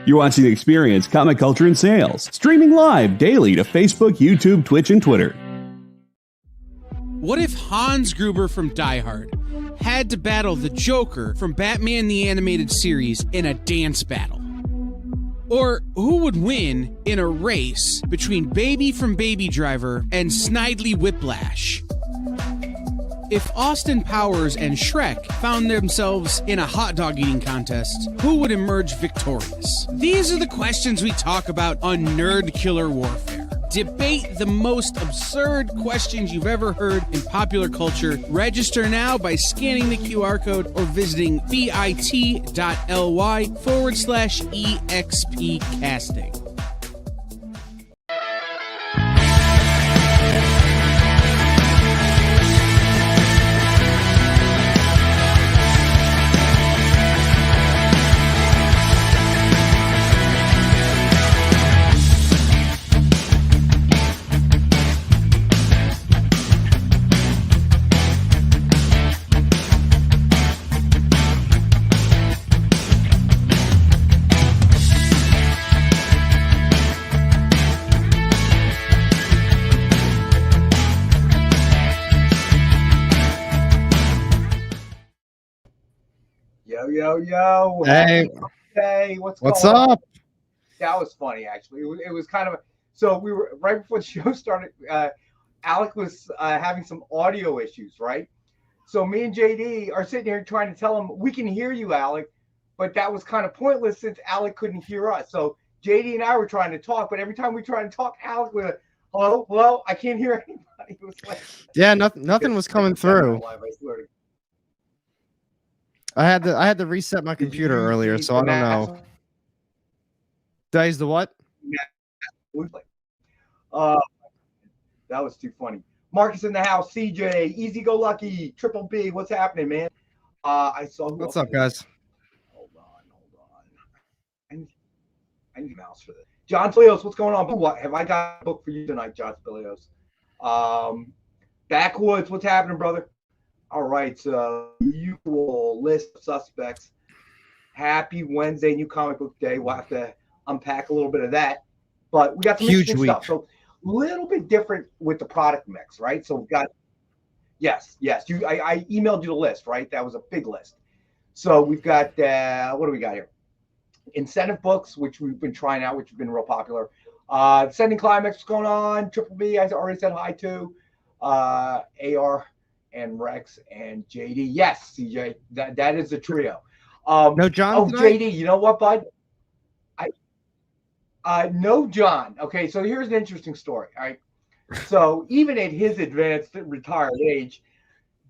You're watching Experience Comic Culture and Sales, streaming live daily to Facebook, YouTube, Twitch, and Twitter. What if Hans Gruber from Die Hard had to battle the Joker from Batman the Animated Series in a dance battle? Or who would win in a race between Baby from Baby Driver and Snidely Whiplash? If Austin Powers and Shrek found themselves in a hot dog eating contest, who would emerge victorious? These are the questions we talk about on Nerd Killer Warfare. Debate the most absurd questions you've ever heard in popular culture. Register now by scanning the QR code or visiting bit.ly/EXP casting. Yo. Hey, what's up? On? That was funny, actually. It was kind of so we were right before the show started. Alec was having some audio issues, right? So me and JD are sitting here trying to tell him we can hear you, Alec, but that was kind of pointless since Alec couldn't hear us. So JD and I were trying to talk, but every time we tried to talk, Alec would, hello, I can't hear anybody. It was like, yeah, nothing was coming through. I had to reset my computer earlier, so I don't know. Days the what? That was too funny. Marcus in the house, CJ, Easy Go Lucky, Triple B. What's happening, man? I saw. What's up, guys? Hold on. I need a mouse for this. John Spilios, what's going on? What have I got a book for you tonight, John Spilios? Backwoods, what's happening, brother? All right, so usual list of suspects. Happy Wednesday, New Comic Book Day. We'll have to unpack a little bit of that, but we got some huge interesting week. stuff. So a little bit different with the product mix, right? So we've got yes. I emailed you the list, right? That was a big list. So we've got what do we got here? Incentive books, which we've been trying out, which have been real popular. Sending Climax, what's going on? Triple B, I already said hi to. AR. And Rex and JD. Yes, CJ, that is a trio. No John. Oh, tonight? JD, you know what, bud? No John. Okay, so here's an interesting story. All right. So even at his advanced retired age,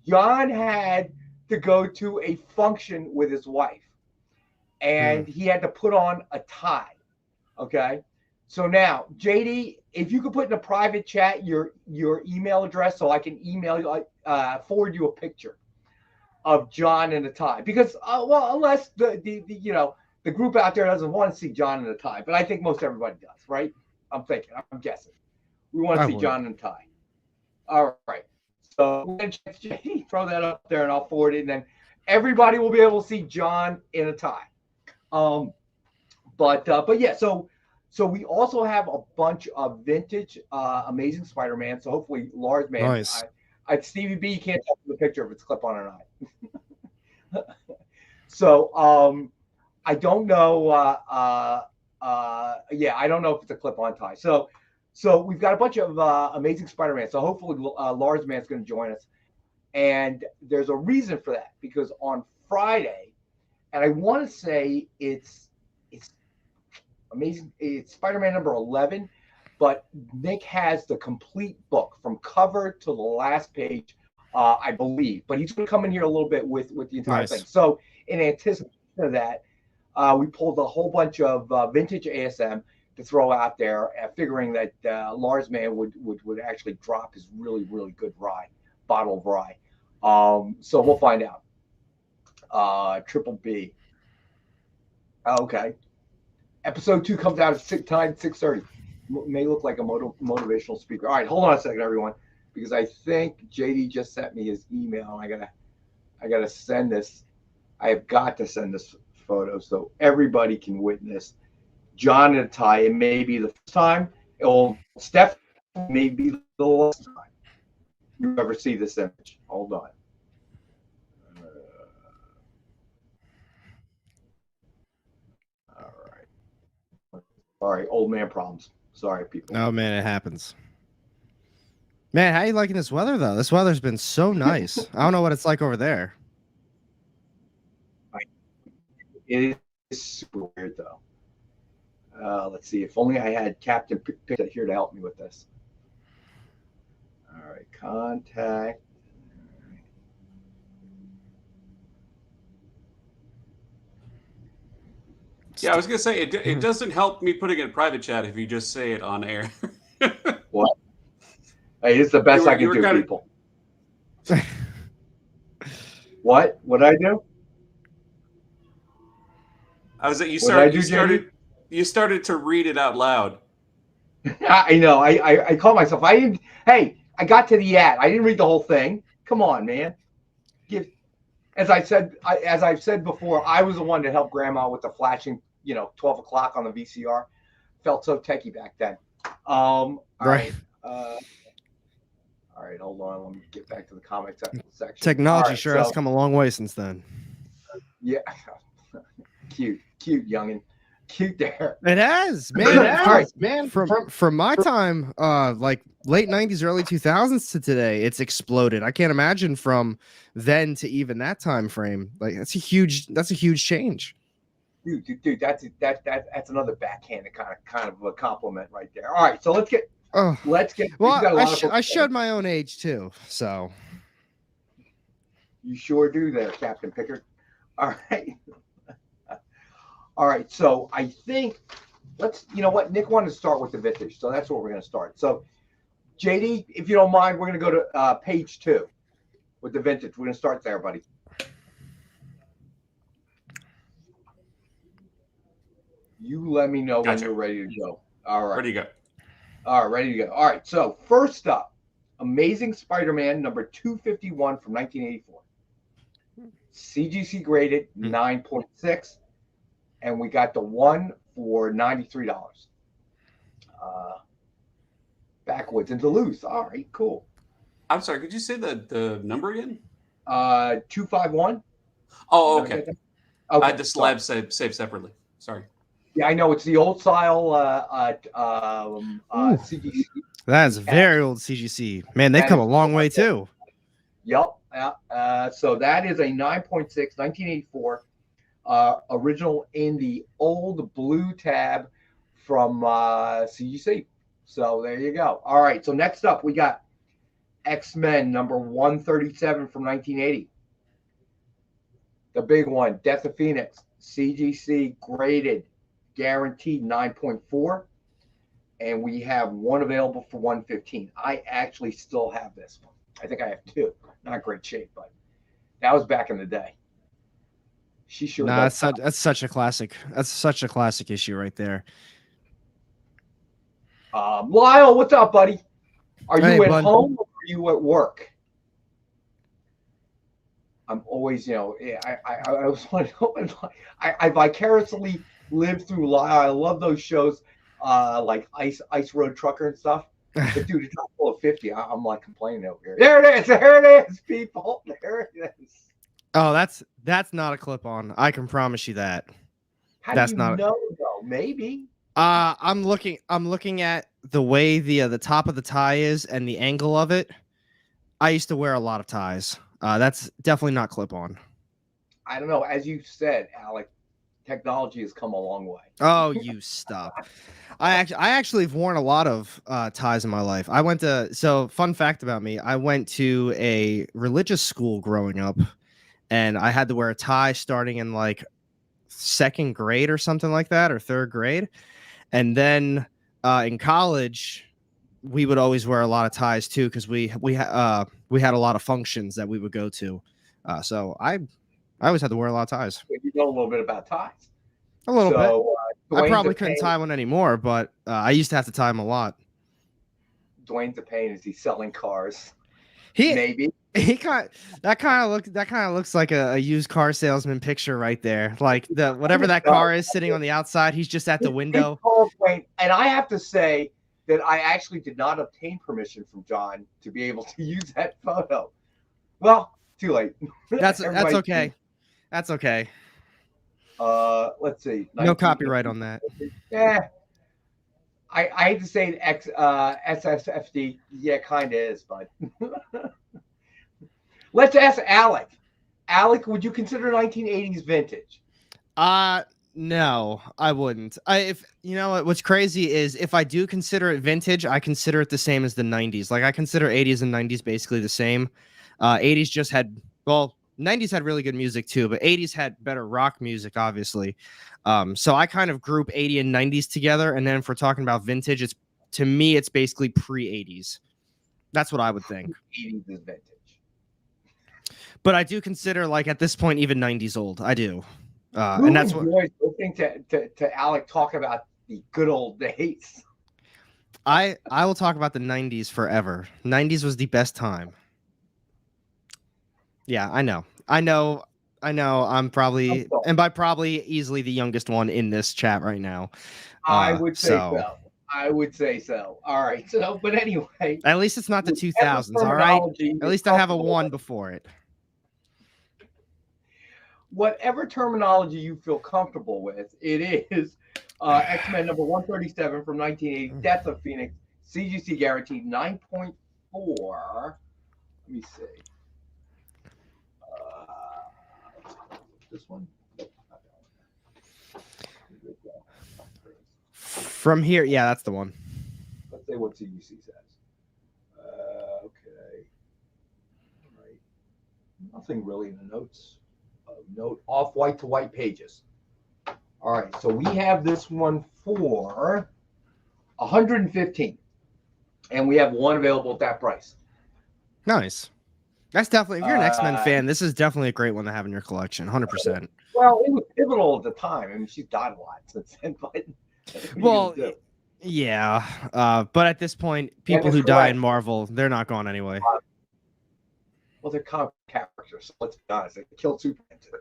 John had to go to a function with his wife, and he had to put on a tie. Okay. So now, JD, if you could put in a private chat your email address so I can email you, forward you a picture of John in a tie. Because, unless the group out there doesn't want to see John in a tie. But I think most everybody does, right? I'm guessing. We want to see John in a tie. All right. So we're going to JD, throw that up there and I'll forward it. And then everybody will be able to see John in a tie. But yeah, so we also have a bunch of vintage Amazing Spider-Man. So hopefully Lars Man. Nice. Stevie B, you can't tell from the picture if it's clip on or not. So I don't know. I don't know if it's a clip on tie. So we've got a bunch of Amazing Spider-Man. So hopefully Lars Man's going to join us. And there's a reason for that, because on Friday, and I want to say it's Amazing. It's Spider-Man number 11, but Nick has the complete book from cover to the last page, I believe. But he's going to come in here a little bit with the entire thing. So in anticipation of that, we pulled a whole bunch of vintage ASM to throw out there, figuring that Lars Man would actually drop his really, really good bottle of rye. So we'll find out. Triple B. Okay. Episode 2 comes out at 6:30. May look like a motivational speaker. All right, hold on a second, everyone, because I think JD just sent me his email. I gotta send this. I have got to send this photo so everybody can witness John in a tie. It may be the first time. It will Steph may be the last time you ever see this image. Hold on. All right. Sorry, old man problems. Sorry, people. Oh man, it happens. Man, how you liking this weather though? This weather's been so nice. I don't know what it's like over there. It is super weird though. Let's see. If only I had Captain Pick here to help me with this. All right, contact. Yeah, I was gonna say it doesn't help me putting it in private chat if you just say it on air. What? Hey, it's the best I can do, people. What? What did I do? I was that you started to read it out loud. I know. I call myself. I didn't. Hey, I got to the ad. I didn't read the whole thing. Come on, man. As I've said before, I was the one to help Grandma with the flashing, 12 o'clock on the VCR. Felt so techie back then. All right. All right, hold on. Let me get back to the comic section. Technology sure has come a long way since then. Yeah. Cute youngin. Cute there. It has, man. It has. All right, man. From my time, like late 90s, early 2000s to today, it's exploded. I can't imagine from then to even that time frame. Like that's a huge change. Dude, that's another backhanded kind of a compliment right there. All right, so let's get. Well, I showed my own age too, so. You sure do there, Captain Pickard. All right. All right, so I think you know what? Nick wanted to start with the vintage, so that's what we're going to start. So, JD, if you don't mind, we're going to go to page 2 with the vintage. We're going to start there, buddy. You let me know when you're ready to go. All right. Ready to go. All right, ready to go. All right, so first up, Amazing Spider-Man number 251 from 1984. CGC graded 9.6. And we got the one for $93. Backwoods and Duluth. All right, cool. I'm sorry, could you say the number again? 251. Oh, okay. I had the slab saved separately. Sorry. Yeah, I know. It's the old style CGC. That's very old CGC. Man, they've come a long way too. Yep. So that is a 9.6, 1984. Original in the old blue tab from CGC. So there you go. All right. So next up, we got X-Men number 137 from 1980. The big one, Death of Phoenix, CGC graded, guaranteed 9.4. And we have one available for 115. I actually still have this one. I think I have two. Not great shape, but that was back in the day. She sure. Nah, that's such a classic. That's such a classic issue right there. Lyle, what's up, buddy? Are you at home or are you at work? I'm always, I was I vicariously lived through Lyle. I love those shows, like Ice Road Trucker and stuff. But dude, it's not full of 50. I'm like complaining over here. There it is. There it is, people. There it is. Oh, that's not a clip-on. I can promise you that. How do you know, though? Maybe. I'm looking at the way the top of the tie is and the angle of it. I used to wear a lot of ties. That's definitely not clip-on. I don't know. As you said, Alec, technology has come a long way. Oh, you stop. I actually have worn a lot of ties in my life. Fun fact about me, I went to a religious school growing up. And I had to wear a tie starting in like 2nd grade or something like that, or 3rd grade. And then in college, we would always wear a lot of ties too, because we had a lot of functions that we would go to. So I always had to wear a lot of ties. You know a little bit about ties. A little bit. I probably couldn't tie one anymore, but I used to have to tie them a lot. Dwayne DePayne, is he selling cars? Maybe. That kind of looks like a used car salesman picture right there. Like the whatever that car is sitting on the outside, he's just at the window. And I have to say that I actually did not obtain permission from John to be able to use that photo. Well, too late. That's okay. That's okay. Let's see. No copyright on that. Yeah. I hate to say SSFD. Yeah, kind of is, but let's ask Alec. Alec, would you consider 1980s vintage? No, I wouldn't. If you know what's crazy is if I do consider it vintage, I consider it the same as the 90s. Like I consider 80s and 90s basically the same. 80s just had 90s had really good music too, but 80s had better rock music, obviously. So I kind of group 80 and 90s together, and then if we're talking about vintage, to me it's basically pre-80s. That's what I would think. 80s is vintage. But I do consider like at this point even 90s old. I do. Who and that's what listening to Alec talk about the good old days. I will talk about the 90s forever. 90s was the best time. Yeah, I know. I'm probably, and by probably easily the youngest one in this chat right now. I would say so. I would say so. All right. So, but anyway. At least it's not the 2000s, all right? At least I have a 1 before it. Whatever terminology you feel comfortable with, it is X-Men number 137 from 1980, Death of Phoenix, CGC guaranteed 9.4. Let me see. This one. From here, yeah, that's the one. Let's say what CGC says. Okay. All right. Nothing really in the notes. Note off white to white pages. All right, so we have this one for 115, and we have one available at that price. Nice. That's definitely, if you're an X-Men fan, this is definitely a great one to have in your collection, 100%. Well, it was pivotal at the time. I mean, she's died a lot since then, but well, yeah, but at this point, people who die in Marvel, they're not gone anyway. Well, they're comic characters, so let's be honest. They killed Superman too.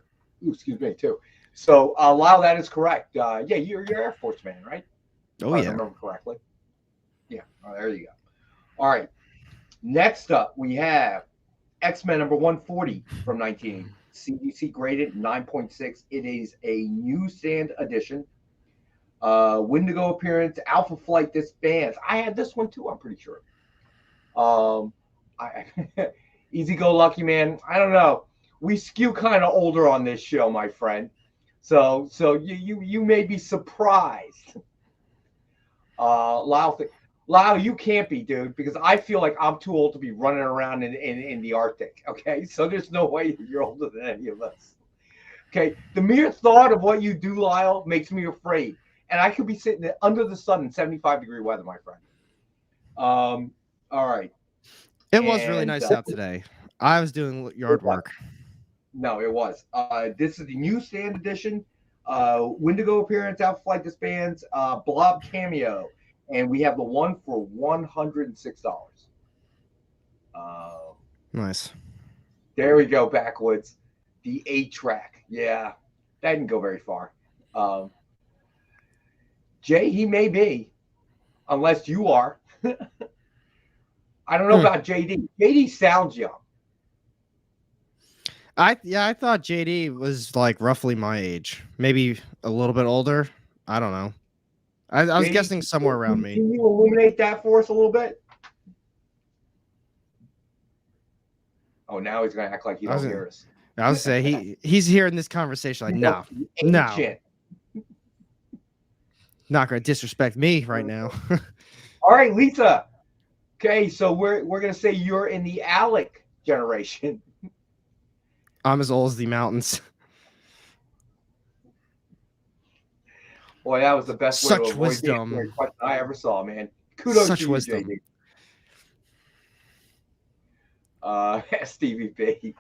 Ooh, excuse me, too. So, Lyle, that is correct. Yeah, you're Air Force man, right? Oh, if I remember correctly. Yeah, there you go. All right. Next up, we have X-Men number 140 from 1980. CGC graded 9.6. It is a newsstand edition. Wendigo appearance, Alpha Flight disbands. I had this one too, I'm pretty sure. Easy Go Lucky Man. I don't know. We skew kind of older on this show, my friend. So you may be surprised. Lyle, you can't be, dude, because I feel like I'm too old to be running around in the Arctic. Okay, so there's no way you're older than any of us. Okay, the mere thought of what you do, Lyle, makes me afraid, and I could be sitting under the sun in 75-degree weather, my friend. All right. It was really nice out today. I was doing yard work. No, it was. This is the newsstand edition. Wendigo appearance, Alpha Flight disbands, Blob cameo, and we have the one for $106. Nice. There we go, backwoods. The 8-track. Yeah, that didn't go very far. Jay, he may be, unless you are. I don't know about JD. JD sounds young. I thought JD was like roughly my age, maybe a little bit older. I don't know. I was JD, guessing somewhere around me. Can you illuminate that for us a little bit? Oh, now he's gonna act like he don't hear us. I was say he's hearing this conversation like no. Not gonna disrespect me right now. All right, Lisa. Okay, so we're gonna say you're in the Alec generation. I'm as old as the mountains. Boy, that was the best way to avoid wisdom the question I ever saw, man. Kudos to you, wisdom. JD. Stevie B.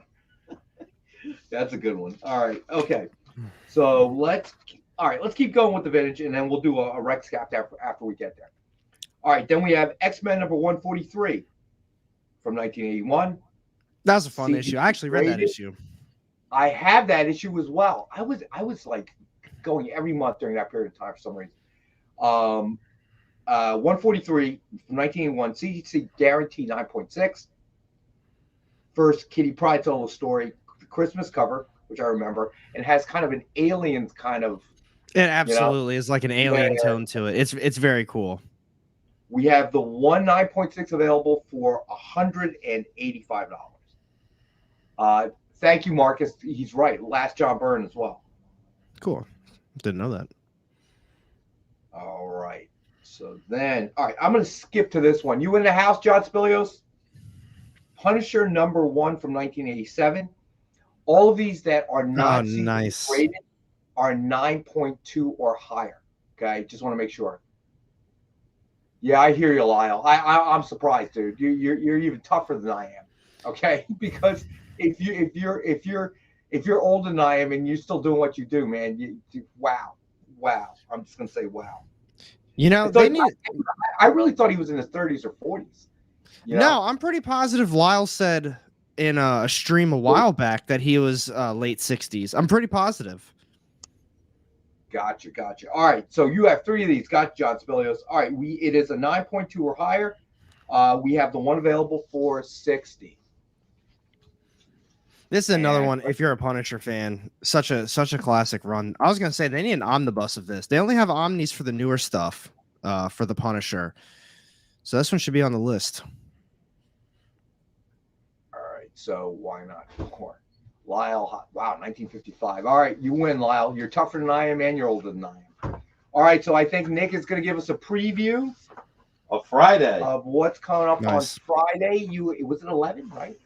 That's a good one. All right, okay. So let's keep going with the vintage, and then we'll do a Rex cap after we get there. All right, then we have X-Men number 143 from 1981. That was a fun See, issue. I actually read that graded. issue. I have that issue as well. I was like going every month during that period of time for some reason. 143 from 1981, CGC guarantee 9.6. First Kitty Pryde solo story, the Christmas cover, which I remember, and has kind of an aliens kind of. It absolutely is like an alien tone to it. It's very cool. We have the 9.6 available for $185. Thank you, Marcus. He's right. Last John Byrne as well. Cool. Didn't know that. All right. So then, all right, I'm going to skip to this one. You in the house, John Spilios? Punisher #1 from 1987. All of these that are not nice. rated are 9.2 or higher. Okay, just want to make sure. Yeah, I hear you, Lyle. I'm surprised, dude. You're even tougher than I am. Okay, because if you're older than I am and you're still doing what you do, man, wow. I'm just gonna say wow. You know, I really thought he was in his 30s or 40s. No, I'm pretty positive Lyle said in a stream a while back that he was late 60s. I'm pretty positive. Gotcha. All right, so you have 3 of these. Got John Spilios. All right, it is a 9.2 or higher. We have the one available for $60. This is another one. If you're a Punisher fan, such a classic run. I was gonna say they need an omnibus of this. They only have omnis for the newer stuff for the Punisher, so this one should be on the list. All right, so why not? Lyle, wow, 1955. All right, you win, Lyle. You're tougher than I am, and you're older than I am. All right, so I think Nick is going to give us a preview of Friday of what's coming up on Friday. Was it 11, right?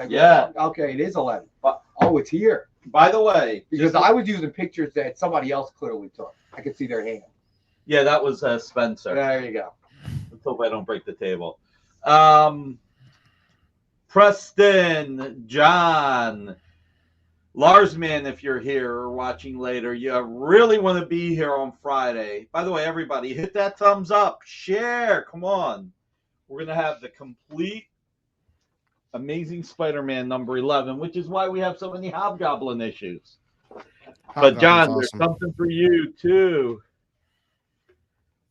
Yeah. Okay, it is 11. Oh, it's here. By the way, because I was using pictures that somebody else clearly took. I could see their hand. Yeah, that was Spencer. There you go. Let's hope I don't break the table. Preston, John, Larsman, if you're here or watching later, you really want to be here on Friday. By the way, everybody, hit that thumbs up, share, come on. We're going to have the complete Amazing Spider-Man number 11, which is why we have so many Hobgoblin issues. But John, there's something for you too.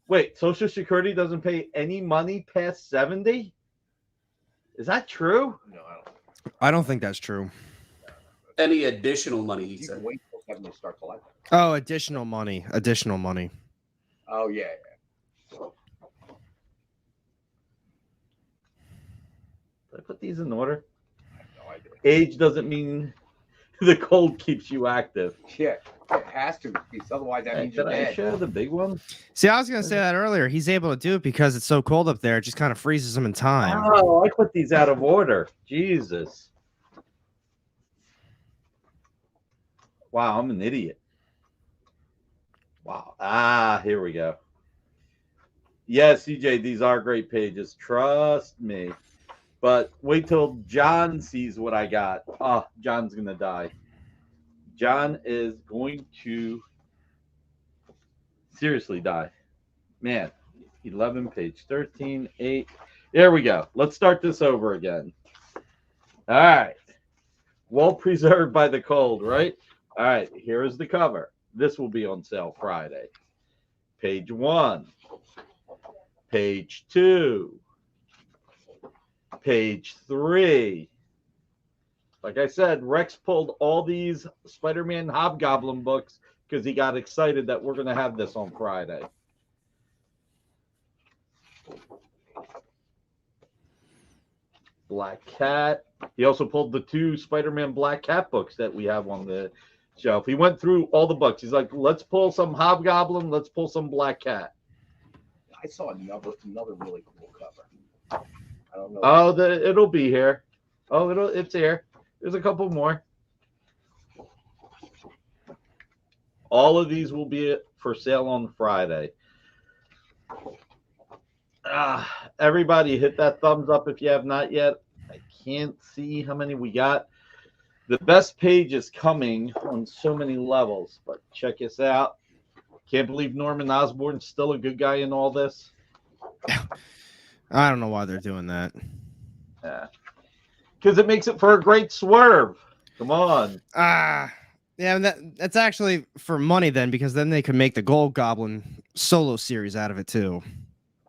Wait, Social Security doesn't pay any money past 70? Is that true? No, I don't think that's true. Any additional money, he you said. can wait till 70 to start collecting. Oh, additional money. Oh, yeah. Did I put these in order? I have no idea. Age doesn't mean the cold keeps you active. Yeah, it has to, because otherwise that means Did you're I dead. show the big one? See, I was going to say that earlier. He's able to do it because it's so cold up there. It just kind of freezes him in time. Oh, I put these out of order. Jesus. Wow, I'm an idiot. Wow. Here we go. Yes, CJ, these are great pages. Trust me. But wait till John sees what I got. Oh, John's going to die. John is going to seriously die. Man, 11, page 13, 8. There we go. Let's start this over again. All right. Well preserved by the cold, right? All right. Here is the cover. This will be on sale Friday. Page 1. Page 2. Page 3. Like I said, Rex pulled all these Spider-Man Hobgoblin books because he got excited that we're going to have this on Friday. Black Cat. He also pulled the 2 Spider-Man Black Cat books that we have on the shelf. He went through all the books. He's like, let's pull some Hobgoblin. Let's pull some Black Cat. I saw another really cool cover. I don't know. Oh, it'll be here. Oh, it's here. There's a couple more. All of these will be for sale on Friday. Everybody hit that thumbs up if you have not yet. I can't see how many we got. The best page is coming on so many levels, but check this out. Can't believe Norman Osborn's still a good guy in all this. I don't know why they're doing that. because it makes it for a great swerve. Come on. Yeah, and that's actually for money then, because then they could make the Gold Goblin solo series out of it too.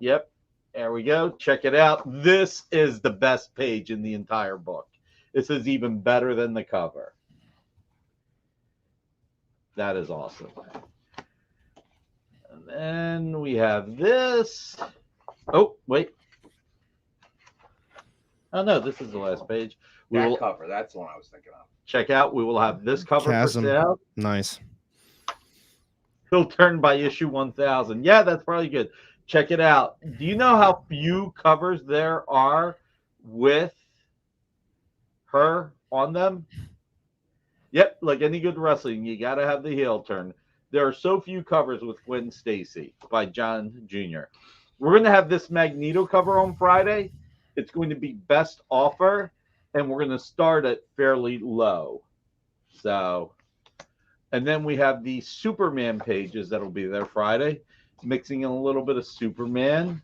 Yep. There we go. Check it out. This is the best page in the entire book. This is even better than the cover. That is awesome. And then we have this. Oh, wait. Oh, no, this is the last page. That cover. That's the one I was thinking of. Check out. We will have this cover Chasm. for sale. Nice. He'll turn by issue 1000. Yeah, that's probably good. Check it out. Do you know how few covers there are with her on them? Yep, like any good wrestling, you got to have the heel turn. There are so few covers with Gwen Stacy by John Jr. We're going to have this Magneto cover on Friday. It's going to be best offer, and we're going to start at fairly low. So, and then we have the Superman pages that'll be there Friday, mixing in a little bit of Superman.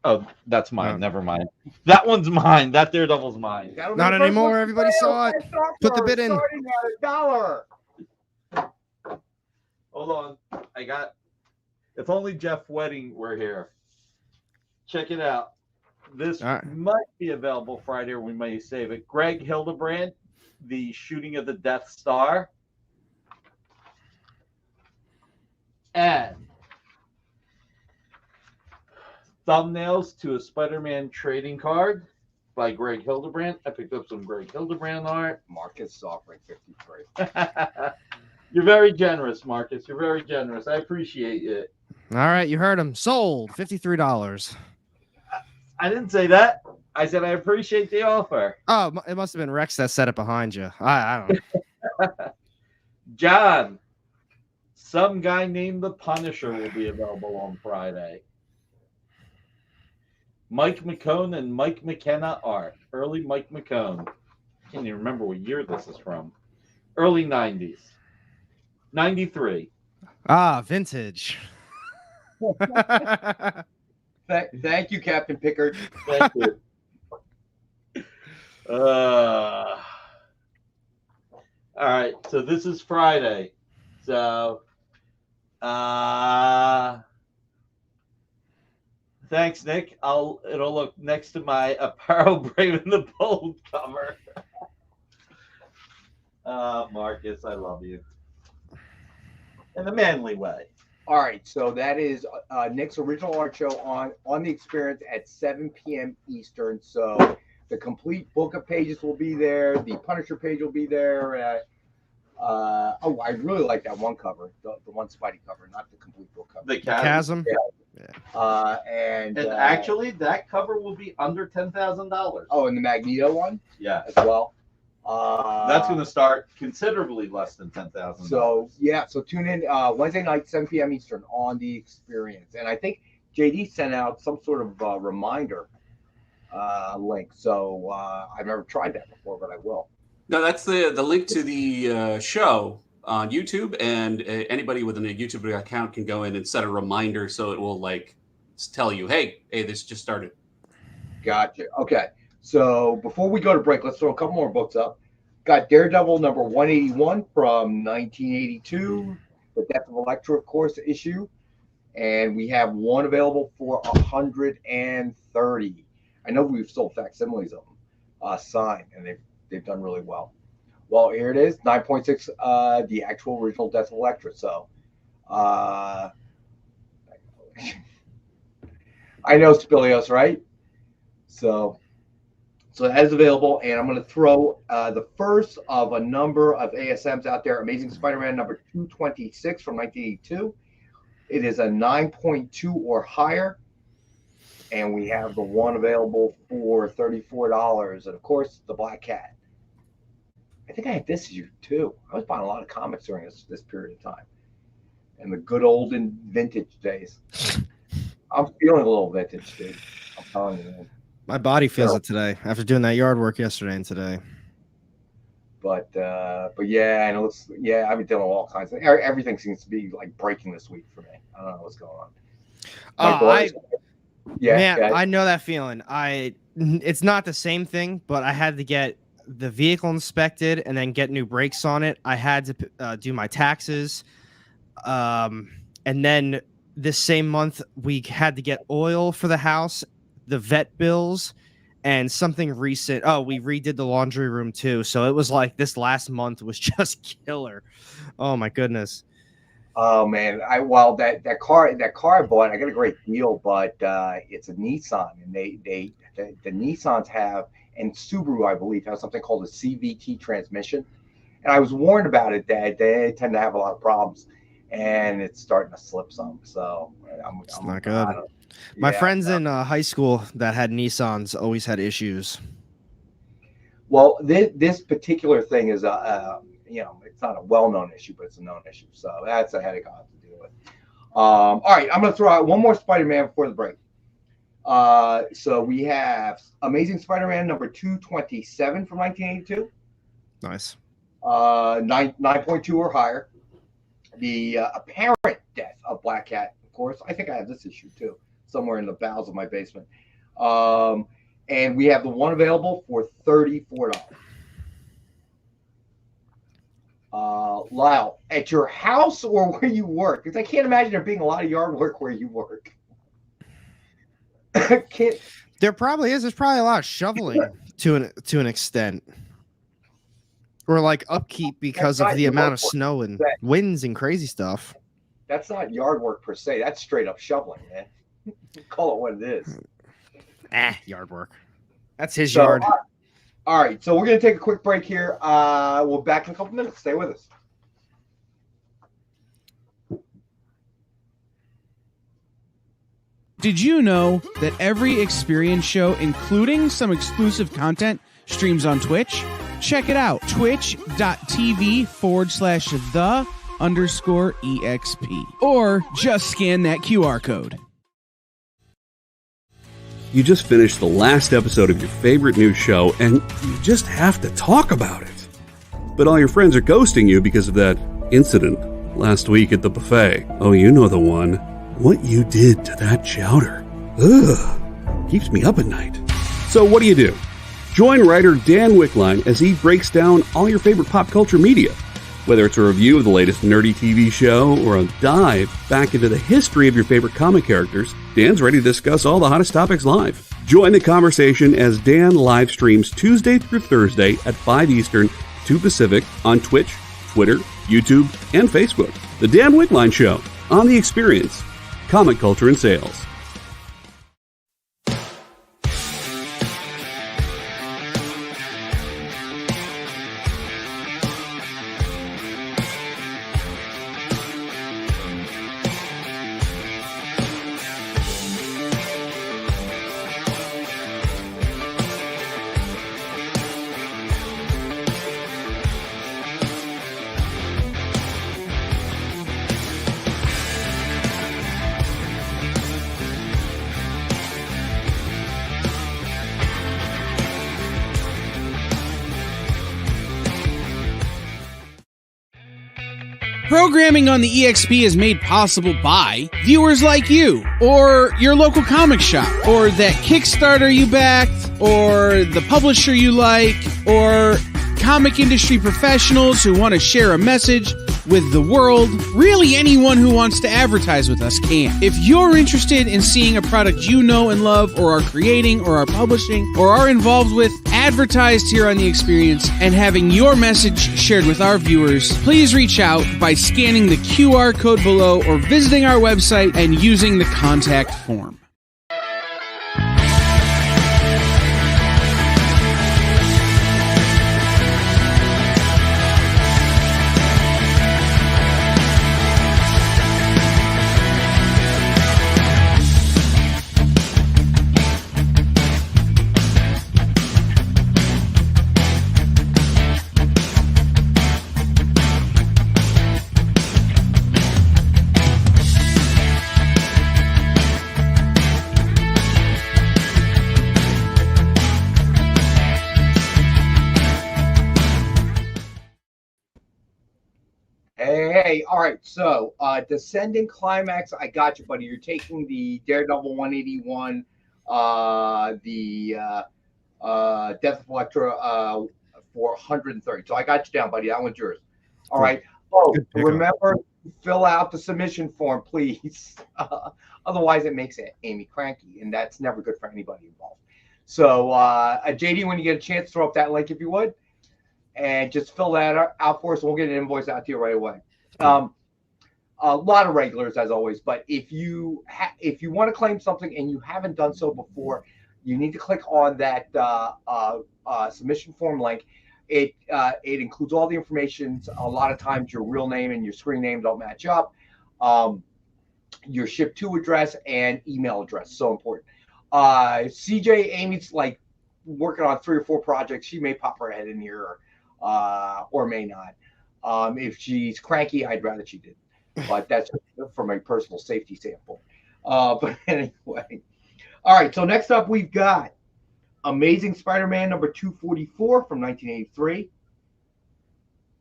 Oh, that's mine. Never mind. That one's mine. That Daredevil's mine. Not anymore. Everybody saw it. Put the bid in. Starting at $1. Hold on. If only Jeff Wedding were here. Check it out. This might be available Friday, or we may save it. Greg Hildebrand, The Shooting of the Death Star. And Thumbnails to a Spider-Man Trading Card by Greg Hildebrand. I picked up some Greg Hildebrand art. Marcus is offering 53. You're very generous, Marcus. You're very generous. I appreciate it. All right, you heard him. Sold $53. I didn't say that. I said I appreciate the offer. Oh, it must have been Rex that set it behind you. I don't know. John, some guy named the Punisher will be available on Friday. Mike McCone and Mike McKenna art. Early Mike McCone. I can't even remember what year this is from. Early 90s. 93. Thank Vintage. you, Captain Pickard. Thank you. All right, so this is Friday. So, thanks, Nick. It'll look next to my Apparel Brave and the Bold cover. Marcus, I love you. In a manly way. All right, so that is Nick's original art show on the Experience at 7 p.m. Eastern. So the complete book of pages will be there. The Punisher page will be there. I really like that one cover, the one Spidey cover, not the complete book cover. The Chasm. Yeah. And actually, that cover will be under $10,000. Oh, and the Magneto one? Yeah. As well. That's going to start considerably less than $10,000. So tune in Wednesday night, 7 p.m. Eastern on the Experience. And I think JD sent out some sort of reminder link. So I've never tried that before, but I will. No, that's the link to the show on YouTube, and anybody with a YouTube account can go in and set a reminder so it will tell you, hey, this just started. Gotcha. Okay. So before we go to break, let's throw a couple more books up. Got Daredevil number 181 from 1982, the Death of Elektra, of course, issue. And we have one available for 130. I know we've sold facsimiles of them, signed, and they've done really well. Well, here it is, 9.6, the actual original Death of Elektra. So, I know Spilios, right? So that is available, and I'm going to throw the first of a number of ASMs out there. Amazing Spider-Man number 226 from 1982. It is a 9.2 or higher, and we have the one available for $34. And, of course, the Black Cat. I think I had this issue, too. I was buying a lot of comics during this period of time. And the good old and vintage days. I'm feeling a little vintage, dude. I'm telling you, man. My body feels it today after doing that yard work yesterday and today. But yeah, and I've been dealing with all kinds of Oh, everything seems to be like breaking this week for me. I don't know what's going on. Yeah, Man, yeah. I know that feeling. It's not the same thing, but I had to get the vehicle inspected and then get new brakes on it. I had to do my taxes. And then this same month, we had to get oil for the house, the vet bills, and something recent. Oh, we redid the laundry room too. So it was like this last month was just killer. Oh my goodness. Oh man, that car I bought, I got a great deal, but it's a Nissan, and the Nissans have, and Subaru I believe has something called a CVT transmission, and I was warned about it that they tend to have a lot of problems, and it's starting to slip some. So It's not good. My friends in high school that had Nissans always had issues. Well, this particular thing is it's not a well-known issue, but it's a known issue. So that's a headache I'll have to deal with. All right, I'm going to throw out one more Spider-Man before the break. So we have Amazing Spider-Man number 227 from 1982. Nice. 9.2 or higher. The apparent death of Black Cat, of course. I think I have this issue too, somewhere in the bowels of my basement. And we have the one available for $34. Lyle, at your house or where you work? Because I can't imagine there being a lot of yard work where you work. There probably is. There's probably a lot of shoveling to an extent, or like upkeep because of the amount of snow and winds and crazy stuff. That's not yard work per se. That's straight up shoveling, man. Call it what it is. Yard work. That's his yard. All right, so we're going to take a quick break here. We'll be back in a couple minutes. Stay with us. Did you know that every experience show, including some exclusive content, streams on Twitch? Check it out, twitch.tv/the_EXP. Or just scan that QR code. You just finished the last episode of your favorite new show, and you just have to talk about it. But all your friends are ghosting you because of that incident last week at the buffet. Oh, you know the one. What you did to that chowder. Ugh. Keeps me up at night. So what do? Join writer Dan Wickline as he breaks down all your favorite pop culture media. Whether it's a review of the latest nerdy TV show or a dive back into the history of your favorite comic characters, Dan's ready to discuss all the hottest topics live. Join the conversation as Dan live streams Tuesday through Thursday at 5 Eastern, 2 Pacific on Twitch, Twitter, YouTube, and Facebook. The Dan Wickline Show on The Experience, Comic Culture and Sales. Programming on the EXP is made possible by viewers like you, or your local comic shop, or that Kickstarter you backed, or the publisher you like, or comic industry professionals who want to share a message with the world. Really, anyone who wants to advertise with us can. If you're interested in seeing a product you know and love, or are creating, or are publishing, or are involved with, advertised here on The Experience, and having your message shared with our viewers, please reach out by scanning the QR code below or visiting our website and using the contact form. Okay, all right. So, Descending Climax, I got you, buddy. You're taking the Daredevil 181, the Death of Electra for 130. So I got you down, buddy. That one's yours. All Cool. right. Oh, Good pickup. remember to fill out the submission form, please. Otherwise, it makes Amy cranky, and that's never good for anybody involved. So, JD, when you get a chance, throw up that link if you would, and just fill that out for us. We'll get an invoice out to you right away. A lot of regulars, as always, but if you want to claim something and you haven't done so before, you need to click on that submission form link. It includes all the information. A lot of times your real name and your screen name don't match up. Your ship to address and email address, so important. CJ, Amy's like working on 3 or 4 projects. She may pop her head in here or may not. If she's cranky, I'd rather she did. But that's from a personal safety standpoint. But anyway. All right, so next up we've got Amazing Spider-Man number 244 from 1983.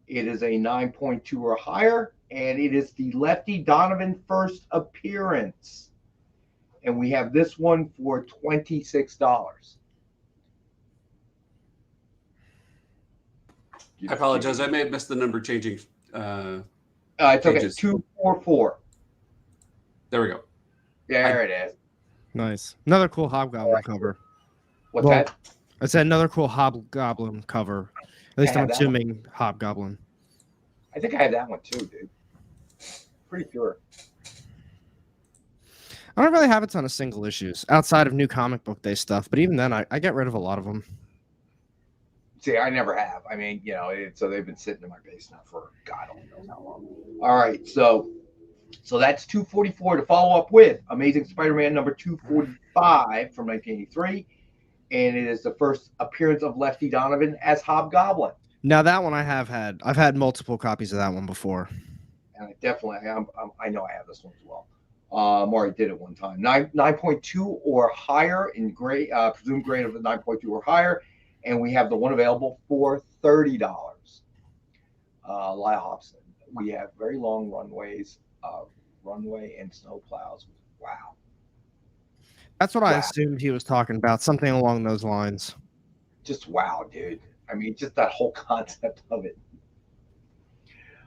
It is a 9.2 or higher, and it is the Lefty Donovan first appearance. And we have this one for $26. I apologize. I may have missed the number changing. It's okay. 244. There we go. There it is. Nice. Another cool Hobgoblin cover. What's that? I said another cool Hobgoblin cover. At least I'm assuming Hobgoblin. I think I have that one too, dude. Pretty sure. I don't really have a ton of single issues outside of New Comic Book Day stuff, but even then, I get rid of a lot of them. See, I never have. I mean, so they've been sitting in my basement for God only knows how long. All right, so that's 244 to follow up with Amazing Spider-Man number 245 from 1983, and it is the first appearance of Lefty Donovan as Hobgoblin. Now that one I've had multiple copies of that one before, and I definitely I know I have this one as well. Or I did it one time. 9.2 or higher in grade, presumed grade of the 9.2 or higher. And we have the one available for $30. Lyle Hobson. We have very long runways, runway and snow plows. Wow. That's what I assumed he was talking about, something along those lines. Just wow, dude. I mean, just that whole concept of it.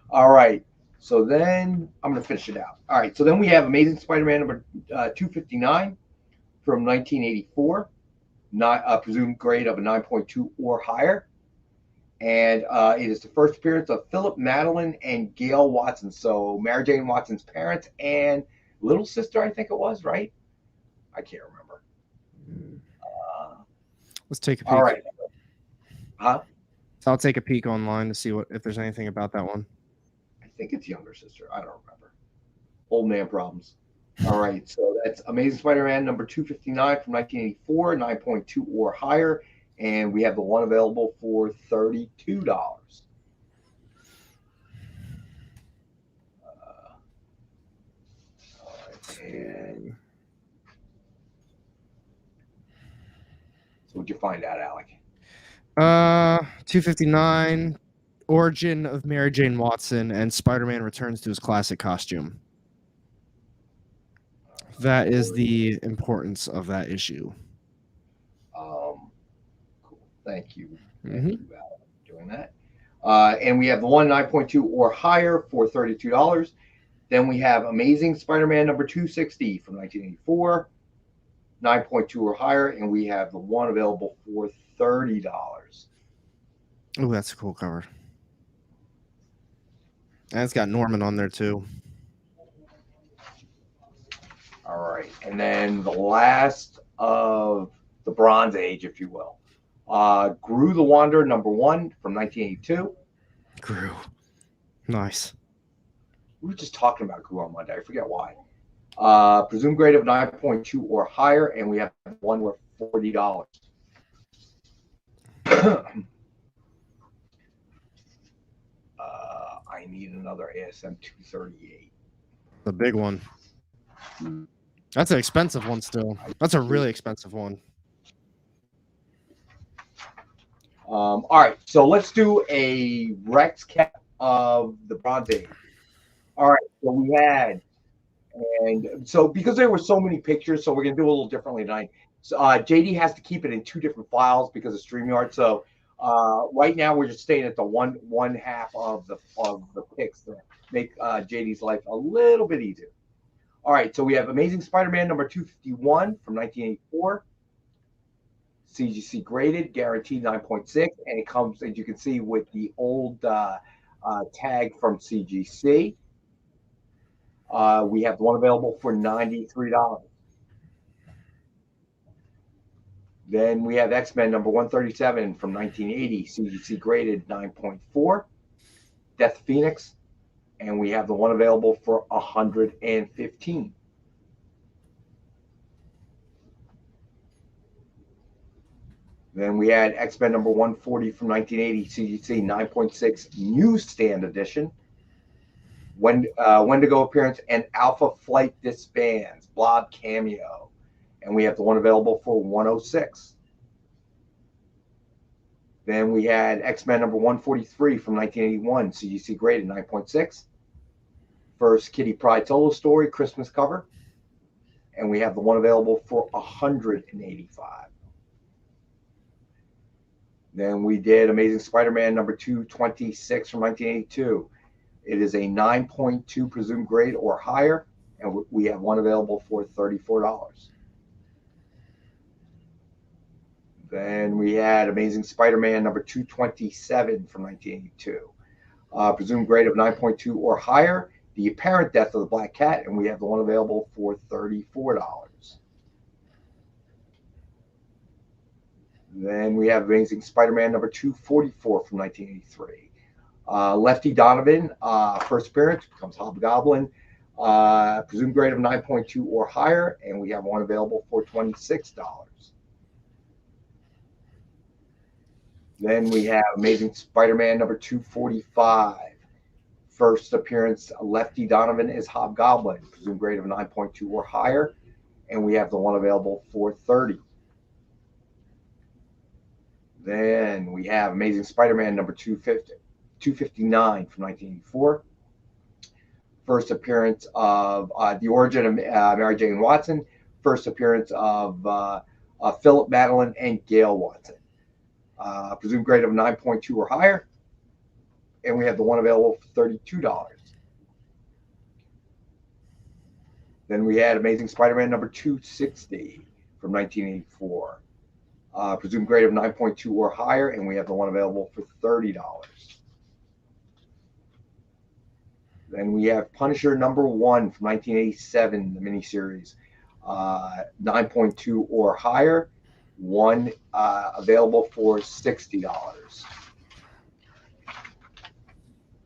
All right. So then I'm going to finish it out. All right. So then we have Amazing Spider-Man number 259 from 1984. Not presumed grade of a 9.2 or higher. And it is the first appearance of Philip, Madeline, and Gail Watson. So Mary Jane Watson's parents and little sister, I think it was, right? I can't remember. Let's take a peek. All right. Huh? I'll take a peek online to see if there's anything about that one. I think it's younger sister. I don't remember. Old man problems. All right, so that's Amazing Spider-Man number 259 from 1984, 9.2 or higher, and we have the one available for $32. All right, and so what'd you find out, Alec? 259, origin of Mary Jane Watson, and Spider-Man returns to his classic costume. That is the importance of that issue. Cool. Thank you. Mm-hmm. Thank you, Val, for doing that. And we have the one 9.2 or higher for $32. Then we have Amazing Spider-Man number 260 from 1984, 9.2 or higher, and we have the one available for $30. Oh, that's a cool cover. And it's got Norman on there too. All right, and then the last of the Bronze Age, if you will, Gru the Wanderer number 1 from 1982. Gru, nice. We were just talking about Gru on Monday. I forget why. Presumed grade of 9.2 or higher, and we have one worth $40. I need another ASM 238. The big one. That's an expensive one still. That's a really expensive one. All right, so let's do a Rex cap of the Bronze Age. All right, so we had, and so because there were so many pictures, so we're gonna do a little differently tonight. So JD has to keep it in two different files because of StreamYard. So right now we're just staying at the one half of the pics to make JD's life a little bit easier. All right, so we have Amazing Spider-Man number 251 from 1984. CGC graded, guaranteed 9.6, and it comes, as you can see, with the old tag from CGC. We have one available for $93. Then we have X-Men number 137 from 1980, CGC graded 9.4, Death Phoenix, and we have the one available for $115. Then we had X-Men number 140 from 1980, CGC 9.6 newsstand edition. Wendigo appearance and Alpha Flight disbands, Blob cameo. And we have the one available for $106. Then we had X-Men number 143 from 1981, CGC graded 9.6. First Kitty Pryde solo story, Christmas cover. And we have the one available for $185. Then we did Amazing Spider-Man number 226 from 1982. It is a 9.2 presumed grade or higher, and we have one available for $34. Then we had Amazing Spider-Man number 227 from 1982. Presumed grade of 9.2 or higher, The Apparent Death of the Black Cat, and we have the one available for $34. Then we have Amazing Spider-Man number 244 from 1983. Lefty Donovan, first appearance, becomes Hobgoblin. Presumed grade of 9.2 or higher, and we have one available for $26. Then we have Amazing Spider-Man number 245. First appearance, Lefty Donovan is Hobgoblin. Presumed grade of 9.2 or higher, and we have the one available for $30. Then we have Amazing Spider-Man number 259 from 1984. First appearance of the origin of Mary Jane Watson. First appearance of Philip Madeline and Gail Watson. Presumed grade of 9.2 or higher. And we have the one available for $32. Then we had Amazing Spider-Man number 260 from 1984. Presumed grade of 9.2 or higher, and we have the one available for $30. Then we have Punisher number 1 from 1987, the miniseries, 9.2 or higher, one available for $60.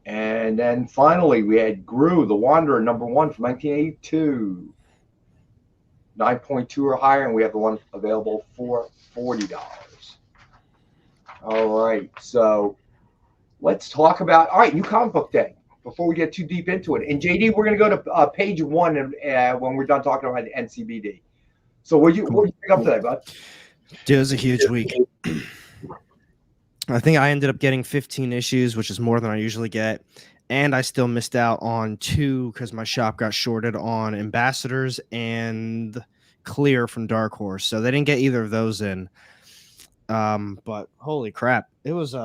And then finally, we had Gru, the Wanderer number 1 from 1982, 9.2 or higher, and we have the one available for $40. All right, so let's talk about, all right, New Comic Book Day, before we get too deep into it. And JD, we're going to go to page 1 when we're done talking about NCBD. So what did you pick up today, bud? It was a huge week. I think I ended up getting 15 issues, which is more than I usually get. And I still missed out on 2 because my shop got shorted on Ambassadors and Clear from Dark Horse. So they didn't get either of those in. But holy crap. It was,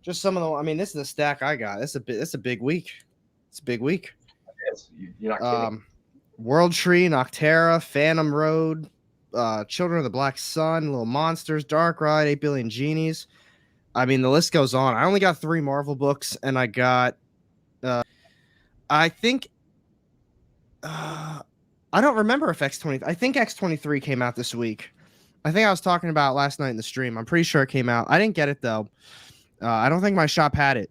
just some of the, this is the stack I got. It's a big week. It's a big week. Yes, you're not kidding. World Tree, Noctera, Phantom Road, Children of the Black Sun, Little Monsters, Dark Ride, 8 Billion Genies. The list goes on. I only got 3 Marvel books, and I got, I think, I don't remember if I think X-23 came out this week. I think I was talking about last night in the stream. I'm pretty sure it came out. I didn't get it, though. I don't think my shop had it.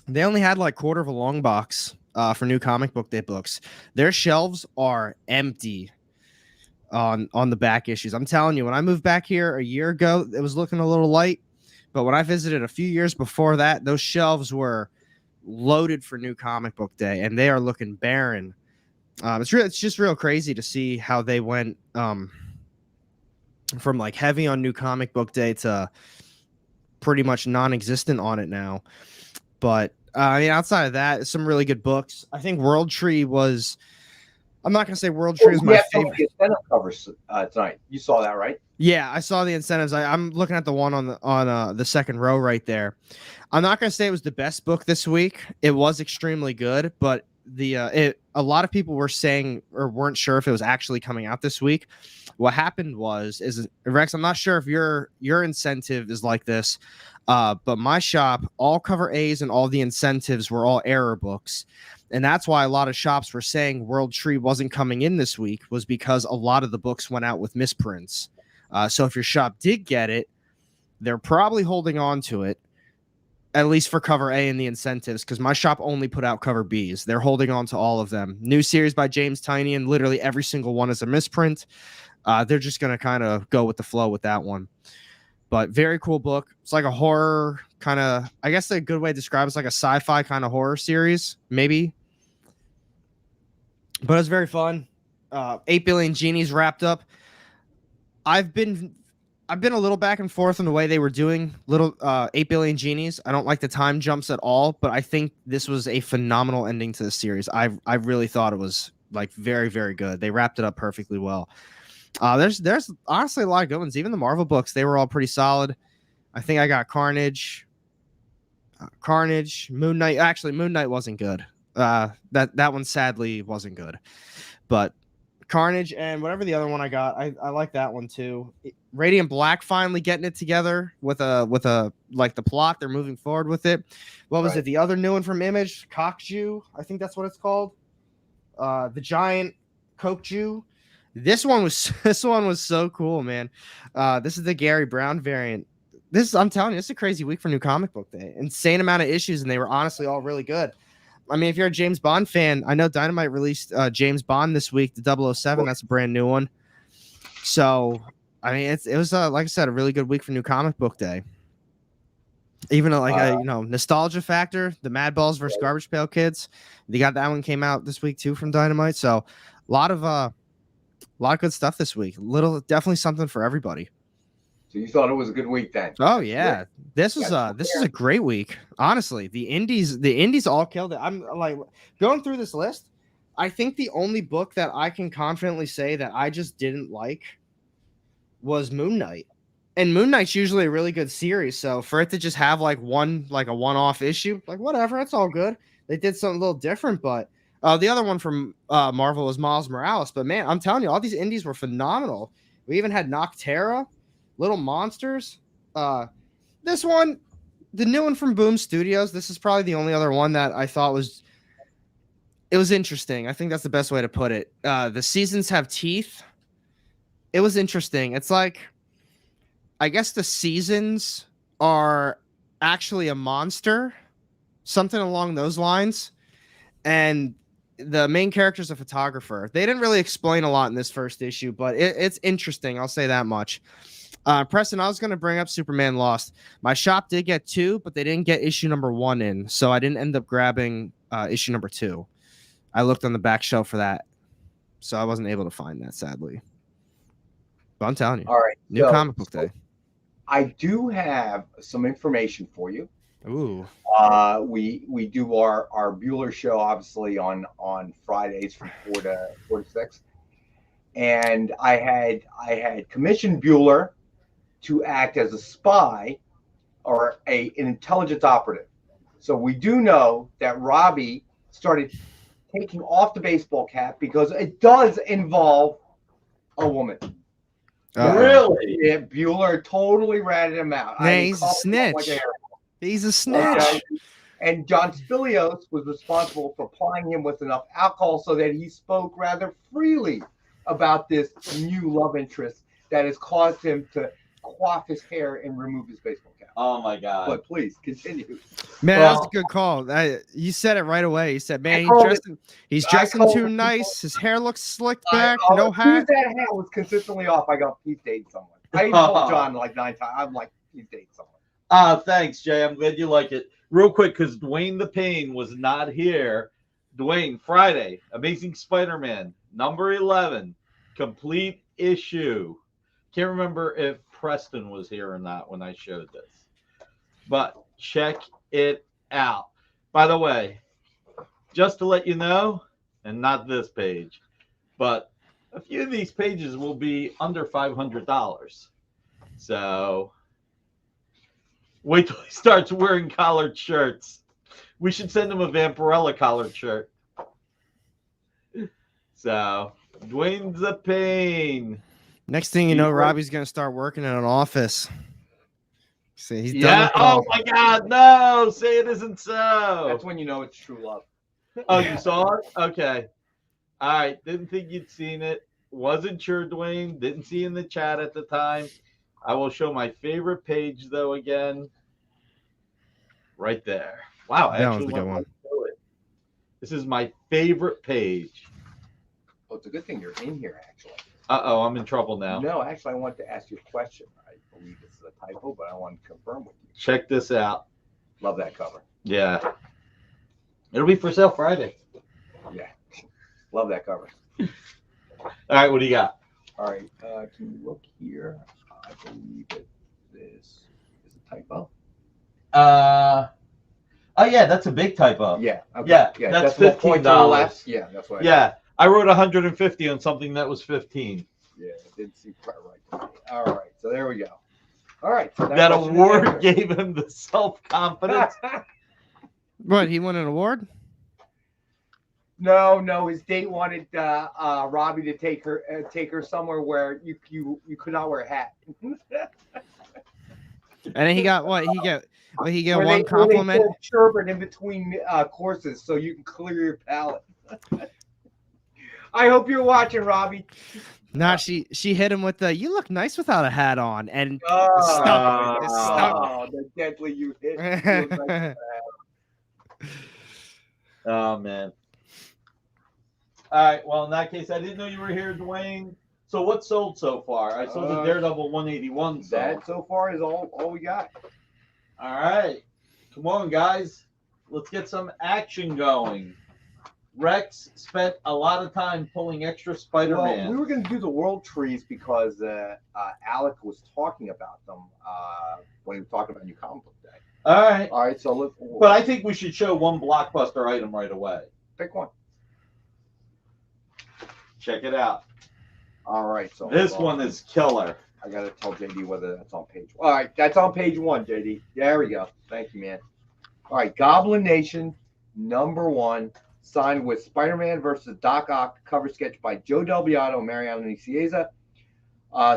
They only had like quarter of a long box for New Comic Book Day books. Their shelves are empty on the back issues. I'm telling you, when I moved back here a year ago, it was looking a little light. But when I visited a few years before that, those shelves were loaded for New Comic Book Day, and they are looking barren. It's just real crazy to see how they went from like heavy on New Comic Book Day to pretty much non-existent on it now. But I mean, outside of that, some really good books. I think World Tree was. I'm not gonna say World Tree is my favorite. The incentive covers tonight. You saw that, right? Yeah, I saw the incentives. I'm looking at the one on the second row right there. I'm not gonna say it was the best book this week. It was extremely good, but a lot of people were saying or weren't sure if it was actually coming out this week. What happened is Rex, I'm not sure if your incentive is like this, but my shop, all cover A's and all the incentives were all error books. And that's why a lot of shops were saying World Tree wasn't coming in this week, was because a lot of the books went out with misprints. So if your shop did get it, they're probably holding on to it, at least for cover A and the incentives, because my shop only put out cover Bs. They're holding on to all of them. New series by James Tynion, literally every single one is a misprint. They're just going to kind of go with the flow with that one. But very cool book. It's like a horror kind of, I guess a good way to describe it's like a sci-fi kind of horror series, maybe. But it's very fun. 8 Billion Genies wrapped up. I've been a little back and forth on the way they were doing little 8 Billion Genies. I don't like the time jumps at all, but I think this was a phenomenal ending to the series. I really thought it was like very, very good. They wrapped it up perfectly well. There's honestly a lot of good ones. Even the Marvel books, they were all pretty solid. I think I got Carnage, Moon Knight. Actually, Moon Knight wasn't good. That one sadly wasn't good, but Carnage and whatever the other one I got, I like that one too. Radiant Black finally getting it together with a like the plot. They're moving forward with it. What was it? The other new one from Image, Cockju, I think that's what it's called. The Giant Cockju. This one was so cool, man. This is the Gary Brown variant. I'm telling you, it's a crazy week for New Comic Book Day. Insane amount of issues, and they were honestly all really good. I mean, if you're a James Bond fan, I know Dynamite released James Bond this week, the 007. That's a brand new one. So, I mean, it was like I said, a really good week for New Comic Book Day. Even nostalgia factor, the Mad Balls versus Garbage Pail Kids. They got that one came out this week too from Dynamite. So, a lot of good stuff this week. Definitely something for everybody. So you thought it was a good week then? Oh yeah, this is a great week. Honestly, the indies all killed it. I'm like going through this list. I think the only book that I can confidently say that I just didn't like was Moon Knight. And Moon Knight's usually a really good series, so for it to just have like a one-off issue, like whatever, it's all good. They did something a little different, but the other one from Marvel was Miles Morales. But man, I'm telling you, all these indies were phenomenal. We even had Noctera, Little Monsters. This one, the new one from Boom Studios. This is probably the only other one that I thought was interesting. I think that's the best way to put it. The Seasons Have Teeth. It was interesting. It's like, I guess the seasons are actually a monster, something along those lines. And the main character is a photographer. They didn't really explain a lot in this first issue, but it's interesting. I'll say that much. Preston, I was going to bring up Superman Lost. My shop did get 2, but they didn't get issue number 1 in, so I didn't end up grabbing issue number 2. I looked on the back shelf for that, so I wasn't able to find that, sadly. But I'm telling you, all right, New Comic Book Day. I do have some information for you. Ooh. We do our Bueller show obviously on Fridays from 4 to 6, and I had commissioned Bueller to act as a spy or an intelligence operative. So we do know that Robbie started taking off the baseball cap because it does involve a woman. Really? Yeah, Bueller totally ratted him out. Yeah, he's a snitch. He's a snitch. Okay. And John Spilios was responsible for applying him with enough alcohol so that he spoke rather freely about this new love interest that has caused him to quaff his hair and remove his baseball cap. Oh my God! But please continue. Man, that was a good call. You said it right away. You said, "Man, he's dressing too nice. His hair looks slicked back. No hat." That hat was consistently off. I go, he's dating someone. I even told John like 9 times. I'm like, he's dating someone. Thanks, Jay. I'm glad you like it. Real quick, because Dwayne the Pain was not here. Dwayne, Friday, Amazing Spider-Man, number 11, complete issue. Can't remember if Preston was here or not when I showed this, but check it out. By the way, just to let you know, and not this page, but a few of these pages will be under $500. So wait till he starts wearing collared shirts. We should send him a Vampirella collared shirt. So Dwayne's a pain. Next thing you know, Robbie's gonna start working in an office. See, he's done Yeah. with it all. Oh my God, no! Say it isn't so. That's when you know it's true love. Oh, you saw it? Okay. All right. Didn't think you'd seen it. Wasn't sure, Dwayne. Didn't see in the chat at the time. I will show my favorite page though again. Right there. Wow, I That was actually the good went one. right through it. This is my favorite page. Oh, it's a good thing you're in here, actually. Uh-oh, I'm in trouble now. No, actually, I wanted to ask you a question. I believe this is a typo, but I want to confirm with you. Check this out. Love that cover. Yeah. It'll be for sale Friday. Yeah. Love that cover. All right, what do you got? All right. Can you look here? I believe that this is a typo. Oh yeah, that's a big typo. Yeah. Okay. Yeah, that's decimal point to the $15. left. Yeah, that's what. Yeah, I wrote 150 on something that was 15. Yeah, it didn't seem quite right to me. All right. So there we go. All right. So That question is award answered. gave him the self-confidence. What, he won an award? No. His date wanted Robbie to take her somewhere where you could not wear a hat. And then he got what? He get Where one compliment. Where they put sherbet in between courses so you can clear your palate. I hope you're watching, Robbie. Nah, she hit him with the "you look nice without a hat on," and Oh, It's stuck. the deadly you hit. You look like that. Oh man. All right. Well, in that case, I didn't know you were here, Dwayne. So what sold so far? I sold the Daredevil 181. So. That so far is all we got. All right. Come on, guys. Let's get some action going. Rex spent a lot of time pulling extra Spider-Man. Well, we were going to do the world trees because Alec was talking about them when he was talking about New Comic Book Day. All right. So let's. But I think we should show one blockbuster item right away. Pick one. Check it out. All right. So This one is killer. I got to tell JD whether that's on page. All right. That's on page 1, JD. There we go. Thank you, man. All right. Goblin Nation #1. Signed with Spider-Man versus Doc Ock, cover sketch by Joe Del Beato and Mariano Nicieza.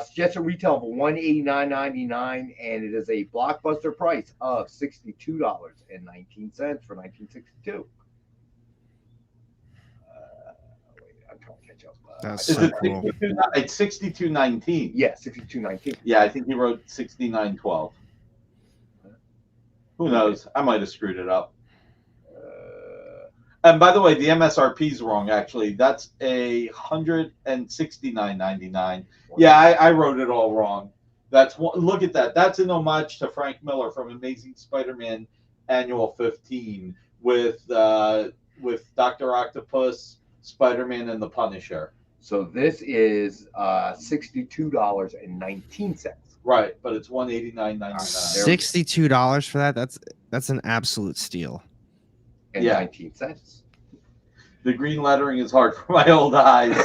Suggested retail of $189.99, and it is a blockbuster price of $62.19 for 1962. Wait, I'm trying to catch up. That's Is so it cool. 62? It's 62.19. Yeah, $62.19. Yeah, I think he wrote 69.12. Who knows? I might have screwed it up. And by the way, the MSRP is wrong. Actually, that's $169.99. Yeah, I wrote it all wrong. Look at that. That's an homage to Frank Miller from Amazing Spider-Man Annual 15 with Dr. Octopus, Spider-Man, and the Punisher. So this is $62.19. Right, but it's $189.99. $62 for that. That's an absolute steal. And Yeah. 19 cents. The green lettering is hard for my old eyes.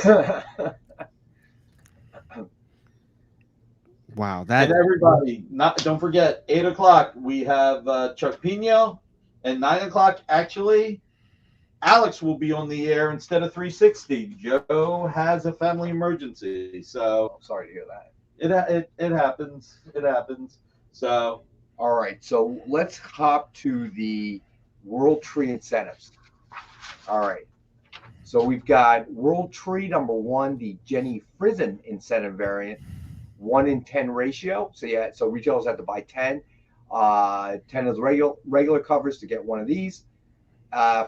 Wow, And that everybody, don't forget, 8 o'clock, we have Chuck Pino. And 9 o'clock, actually, Alex will be on the air instead of 360. Joe has a family emergency. So I'm sorry to hear that. it happens. It happens. So, All right, so let's hop to the World Tree incentives. All right, so we've got World Tree #1, the Jenny Frison incentive variant, 1-in-10 ratio. So yeah, so retailers have to buy 10. 10 is regular covers to get one of these.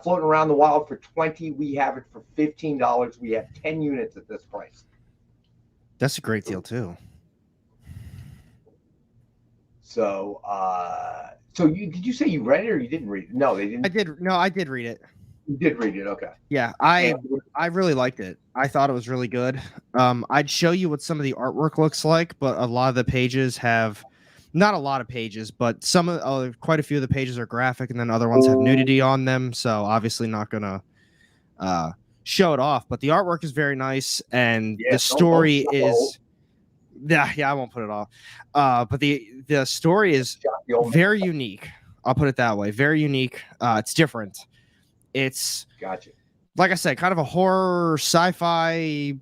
Floating around the wild for 20. We have it for $15. We have 10 units at this price. that's a great deal too. So, did you say you read it or you didn't read it? No, they didn't. I did. No, I did read it. You did read it. Okay. Yeah, I really liked it. I thought it was really good. I'd show you what some of the artwork looks like, but a lot of the pages have not a lot of pages, but some of quite a few of the pages are graphic, and then other ones have nudity on them. So obviously not gonna show it off. But the artwork is very nice, and the story is I won't put it off. But the story is very unique. I'll put it that way. Very unique. It's different. It's Gotcha. Like I said, kind of a horror sci-fi.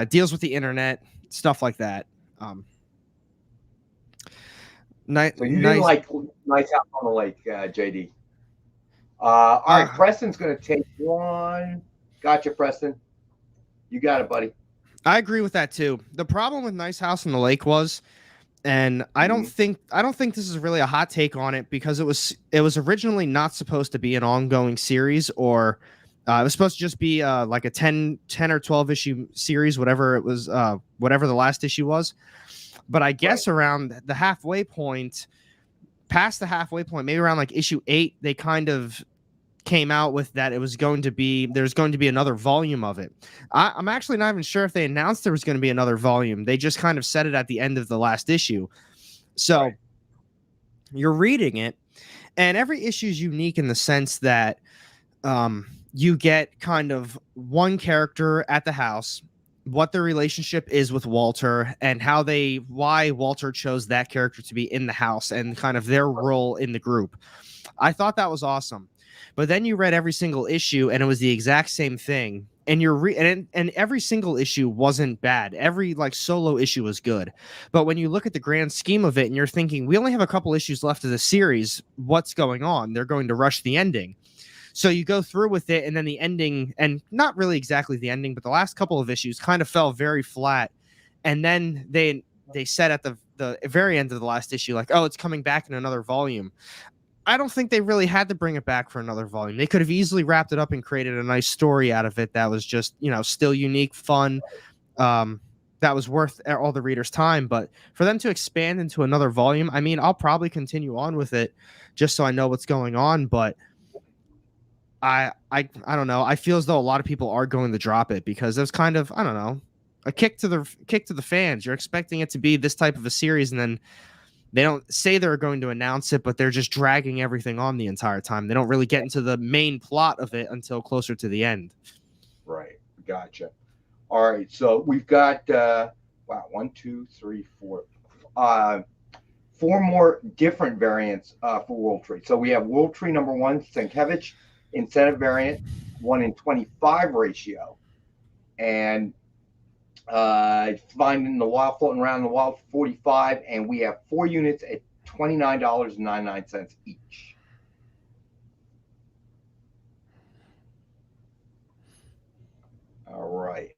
Deals with the internet, stuff like that. So you didn't like Nice House on the Lake, JD. All right, Preston's going to take one. Gotcha, Preston. You got it, buddy. I agree with that too. The problem with Nice House on the Lake was, and I don't think this is really a hot take on it, because it was originally not supposed to be an ongoing series, or it was supposed to just be like a 10 or 12 issue series, whatever it was, whatever the last issue was. But I guess around the halfway point, past the halfway point, maybe around like issue 8, they kind of came out with that there's going to be another volume of it. I'm actually not even sure if they announced there was going to be another volume. They just kind of said it at the end of the last issue. So you're reading it, and every issue is unique in the sense that you get kind of one character at the house, what their relationship is with Walter, and why Walter chose that character to be in the house, and kind of their role in the group. I thought that was awesome. But then you read every single issue, and it was the exact same thing. And and every single issue wasn't bad. Every like solo issue was good. But when you look at the grand scheme of it, and you're thinking, we only have a couple issues left of the series, what's going on? They're going to rush the ending. So you go through with it, and then the ending, and not really exactly the ending, but the last couple of issues kind of fell very flat. And then they said at the very end of the last issue, like, oh, it's coming back in another volume. I don't think they really had to bring it back for another volume. They could have easily wrapped it up and created a nice story out of it that was just, still unique, fun, that was worth all the reader's time. But for them to expand into another volume, I mean, I'll probably continue on with it just so I know what's going on. But I don't know. I feel as though a lot of people are going to drop it, because there's kind of, I don't know, a kick to the fans. You're expecting it to be this type of a series, and then they don't say they're going to announce it, but they're just dragging everything on the entire time. They don't really get into the main plot of it until closer to the end. Right. Gotcha. All right. So we've got, 1, 2, 3, 4, 4 more different variants for World Tree. So we have World Tree number 1, Sienkiewicz, incentive variant, 1 in 25 ratio. And finding the wild, floating around in the wild, 45, and we have 4 units at $29.99 each. All right.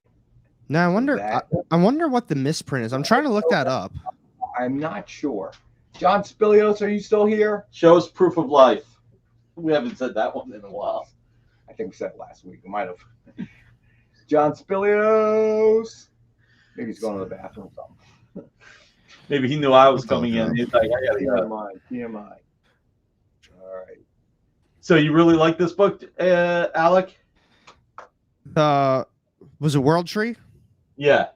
Now I wonder what the misprint is. I'm trying to look that up. I'm not sure. John Spilios, are you still here? Show us proof of life. We haven't said that one in a while. I think we said it last week. We might have. John Spilios. Maybe he's going to the bathroom or something. Maybe he knew I was coming in. He's like, I gotta go. TMI. All right. So you really like this book, Alec? Was it World Tree? Yeah.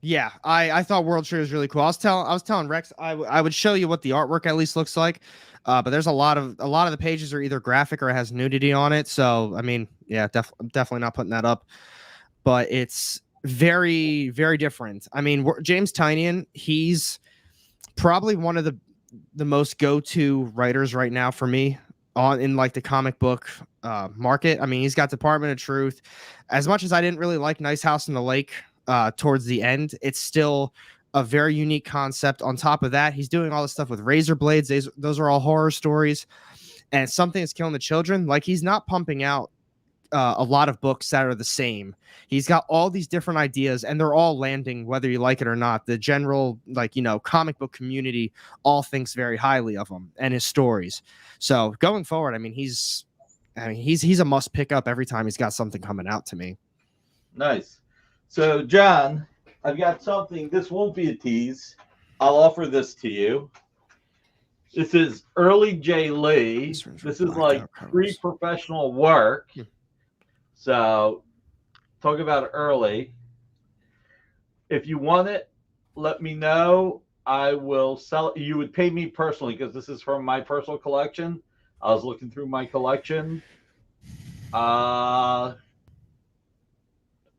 Yeah, I thought World Tree was really cool. I was telling Rex I would show you what the artwork at least looks like. But there's a lot of the pages are either graphic or it has nudity on it. So I mean, yeah, I'm definitely not putting that up. But it's very, very different. I mean, James Tynion, he's probably one of the most go-to writers right now for me in like the comic book market. I mean, he's got Department of Truth. As much as I didn't really like Nice House on the Lake towards the end, it's still a very unique concept. On top of that, he's doing all this stuff with razor blades. Those are all horror stories. And Something Is Killing the Children. Like, he's not pumping out a lot of books that are the same. He's got all these different ideas, and they're all landing whether you like it or not. The general, comic book community all thinks very highly of him and his stories. So going forward, I mean, he's a must pick up every time he's got something coming out to me. Nice. So John, I've got something. This won't be a tease. I'll offer this to you. This is early J. Lee. This is like pre-professional work. So talk about early. If you want it, let me know. I will sell. You would pay me personally because this is from my personal collection. I was looking through my collection. I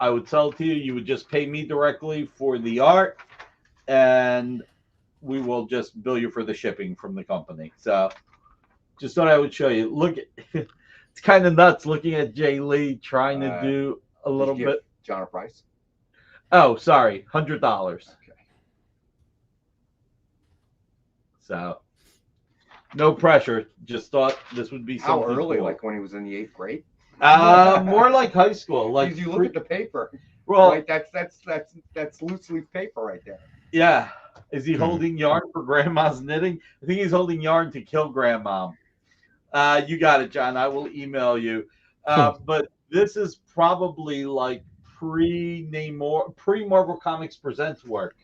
would sell it to you. You would just pay me directly for the art, and we will just bill you for the shipping from the company. So just thought I would show you. Look, it's kind of nuts looking at Jay Lee trying to do a little bit. John a price. Oh, sorry, $100. Okay. So no pressure. Just thought this would be How something early? cool. Like when he was in the 8th grade? More like high school. Like Because you look at the paper. well, Right, that's loose leaf paper right there. yeah. Is he holding yarn for grandma's knitting? I think he's holding yarn to kill grandma. You got it, John. I will email you. But this is probably like pre-Marvel Comics Presents work.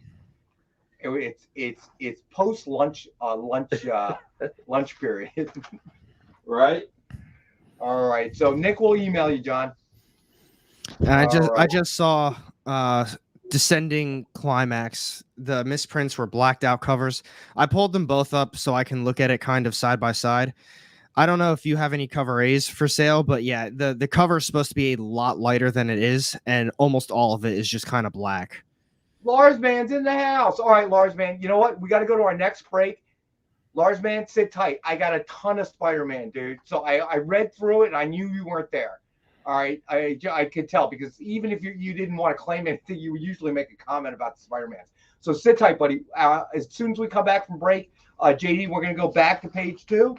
It's post lunch lunch period. Right? All right. So Nick will email you, John. And I Alright. just saw Descending Climax. The misprints were blacked out covers. I pulled them both up so I can look at it kind of side by side. I don't know if you have any cover A's for sale, but yeah, the cover is supposed to be a lot lighter than it is, and almost all of it is just kind of black. Lars Man's in the house. All right, Lars Man. You know what? We got to go to our next break. Lars Man, sit tight. I got a ton of Spider-Man, dude. So I read through it, and I knew you weren't there. All right, I could tell because even if you didn't want to claim anything, you would usually make a comment about the Spider-Man. So sit tight, buddy. As soon as we come back from break, JD, we're going to go back to page 2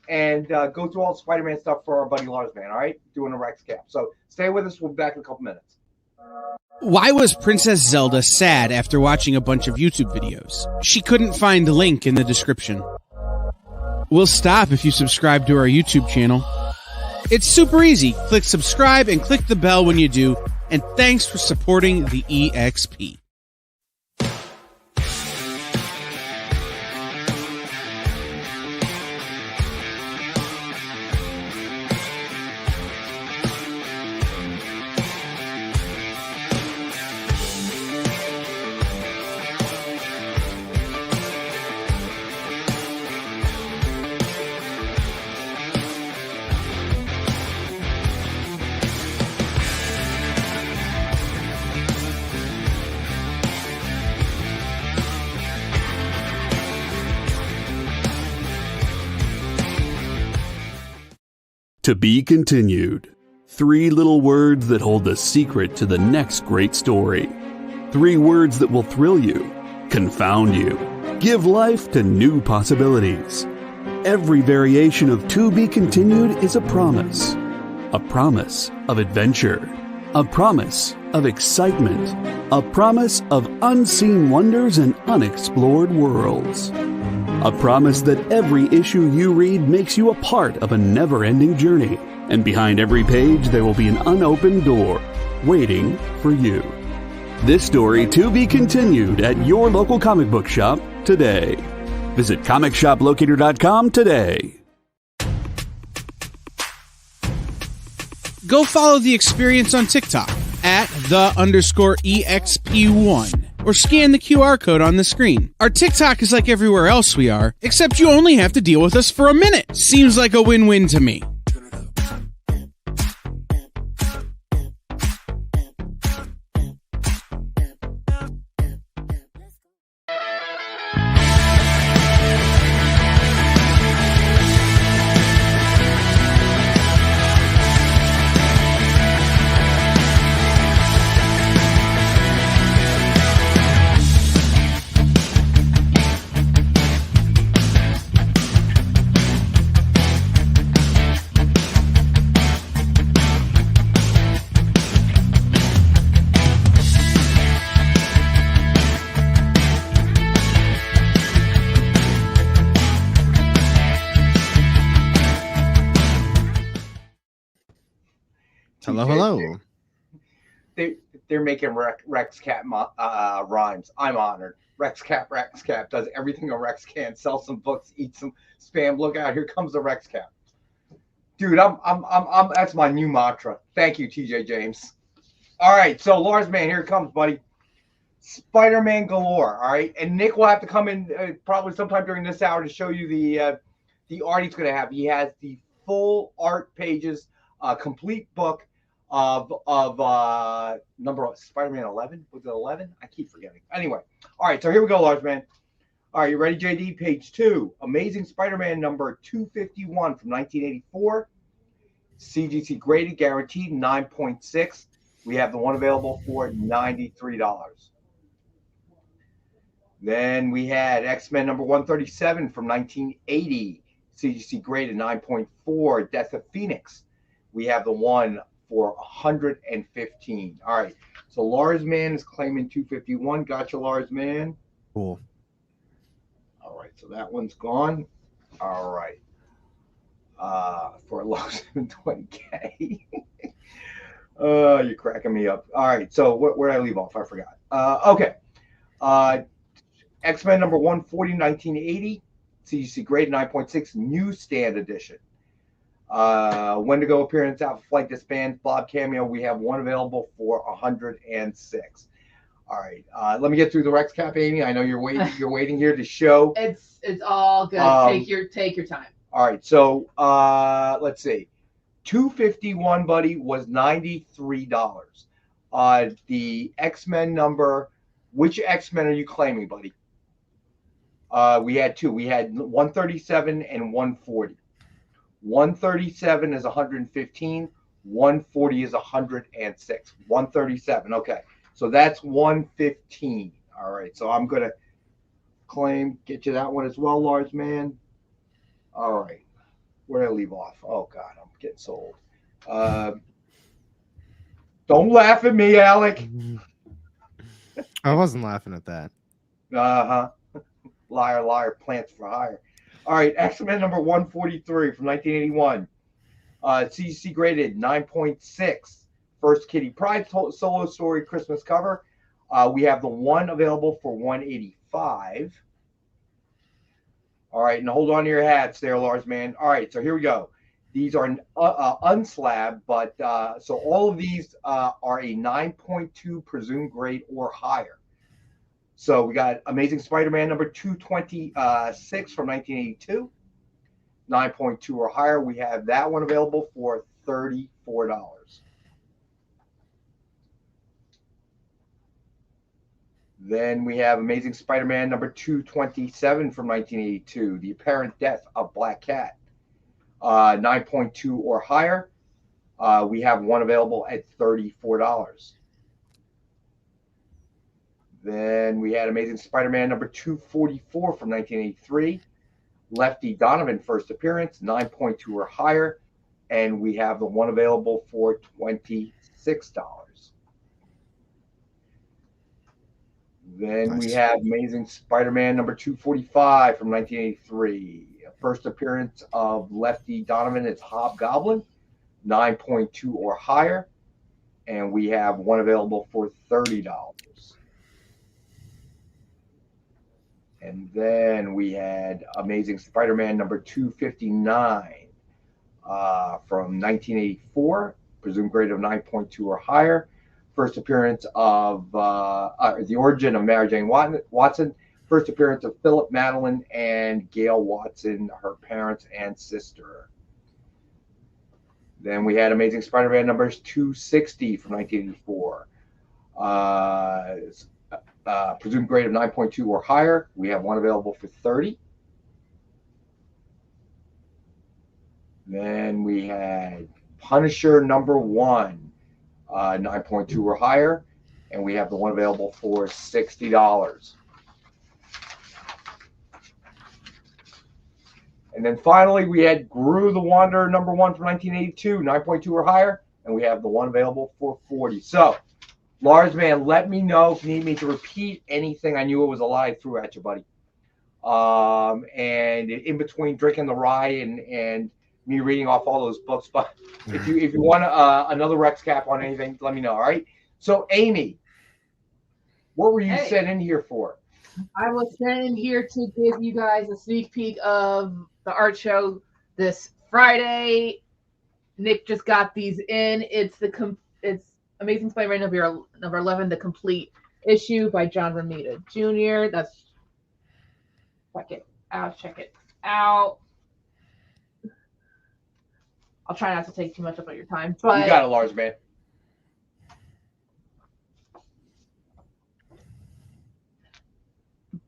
and go through all the Spider-Man stuff for our buddy Lars Man, all right? Doing a Rex cap. So stay with us. We'll be back in a couple minutes. Why was Princess Zelda sad after watching a bunch of YouTube videos? She couldn't find the link in the description. We'll stop if you subscribe to our YouTube channel. It's super easy. Click subscribe and click the bell when you do. And thanks for supporting the EXP. To be continued. 3 little words that hold the secret to the next great story. 3 words that will thrill you, confound you, give life to new possibilities. Every variation of To Be Continued is a promise of adventure, a promise of excitement, a promise of unseen wonders and unexplored worlds. A promise that every issue you read makes you a part of a never-ending journey. And behind every page, there will be an unopened door waiting for you. This story to be continued at your local comic book shop today. Visit comicshoplocator.com today. Go follow the experience on TikTok at @the_EXP1 or scan the QR code on the screen. Our TikTok is like everywhere else we are, except you only have to deal with us for a minute. Seems like a win-win to me. Hello. They're making Rex Cap rhymes. I'm honored. Rex Cap does everything a Rex can. Sell some books, eat some spam. Look out, here comes the Rex Cap. Dude, I'm that's my new mantra. Thank you, TJ James. All right, so Lars Man, here it comes, buddy. Spider-Man galore. All right, and Nick will have to come in probably sometime during this hour to show you the art he's going to have. He has the full art pages, complete book of number Spider-Man 11. Was it 11? I keep forgetting. Anyway, all right. So here we go, Lars, man. All right, you ready, JD? Page 2. Amazing Spider-Man number 251 from 1984. CGC graded, guaranteed, 9.6. We have the one available for $93. Then we had X-Men number 137 from 1980. CGC graded, 9.4. Death of Phoenix. We have the one for $115. All right. So Lars Man is claiming 251. Gotcha, Lars Man. Cool. All right. So that one's gone. All right. For a low 720K. You're cracking me up. All right. So where did I leave off? I forgot. Okay. X-Men number 140, 1980. CGC grade 9.6, newsstand edition. Wendigo appearance, Alpha Flight disbands, Bob cameo. We have one available for 106. All right. Let me get through the Rex Cap, Amy. I know you're waiting. You're waiting here to show. It's all good. Take your time. All right. So let's see. 251, buddy, was $93. The X-Men number. Which X-Men are you claiming, buddy? We had two. We had 137 and 140. 137 is 115. 140 is 106. 137. Okay. So that's 115. All right. So I'm going to get you that one as well, Lars, man. All right. Where did I leave off? Oh, God. I'm getting so old. Don't laugh at me, Alec. I wasn't laughing at that. Uh-huh. Liar, liar, plants for hire. All right, X-Men number 143 from 1981. CGC graded 9.6. First Kitty Pryde solo story Christmas cover. We have the one available for $185. All right, and hold on to your hats there, Lars, man. All right, so here we go. These are unslabbed, but so all of these are a 9.2 presumed grade or higher. So we got Amazing Spider-Man number 226 from 1982, 9.2 or higher. We have that one available for $34. Then we have Amazing Spider-Man number 227 from 1982, The Apparent Death of Black Cat, 9.2 or higher. We have one available at $34. Then we had Amazing Spider-Man number 244 from 1983. Lefty Donovan first appearance, 9.2 or higher. And we have the one available for $26. Then we have Amazing Spider-Man number 245 from 1983. First appearance of Lefty Donovan as Hobgoblin, 9.2 or higher. And we have one available for $30. And then we had Amazing Spider-Man number 259 from 1984, presumed grade of 9.2 or higher. First appearance of the origin of Mary Jane Watson. First appearance of Philip Madeline and Gail Watson, her parents and sister. Then we had Amazing Spider-Man numbers 260 from 1984. Presumed grade of 9.2 or higher. We have one available for $30. Then we had Punisher number 1, 9.2 or higher, and we have the one available for $60. And then finally, we had Gru the Wanderer number 1 from 1982, 9.2 or higher, and we have the one available for $40. So, Lars, man, let me know if you need me to repeat anything. I knew it was a lie I threw at you, buddy. And in between drinking the rye and me reading off all those books, but if you want another Rex cap on anything, let me know. All right. So, Amy, what were you sent in here for? I was sent in here to give you guys a sneak peek of the art show this Friday. Nick just got these in. It's Amazing Spider-Man number 11, the complete issue by John Romita Jr. That's check it out. I'll try not to take too much of your time, but You got it, Lars, man.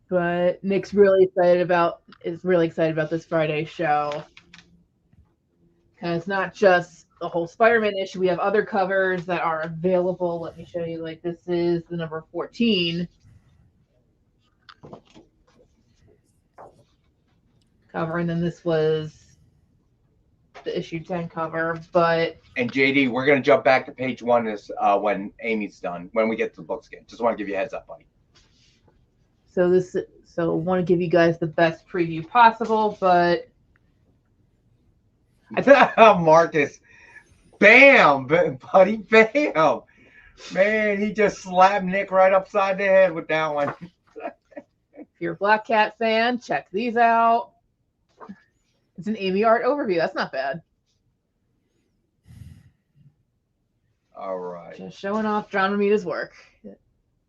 But Nick's really excited about this Friday show. And it's not just the whole Spider-Man issue. We have other covers that are available. Let me show you. Like, this is the number 14 cover, and then this was the issue 10 cover. And JD, we're gonna jump back to page 1 is when Amy's done. When we get to the books again. Just want to give you a heads up, buddy. So want to give you guys the best preview possible, but Marcus, bam, buddy, bam. Man, he just slapped Nick right upside the head with that one. if you're a Black Cat fan, check these out. It's an Amy art overview. That's not bad. All right. Just showing off John Romita's work.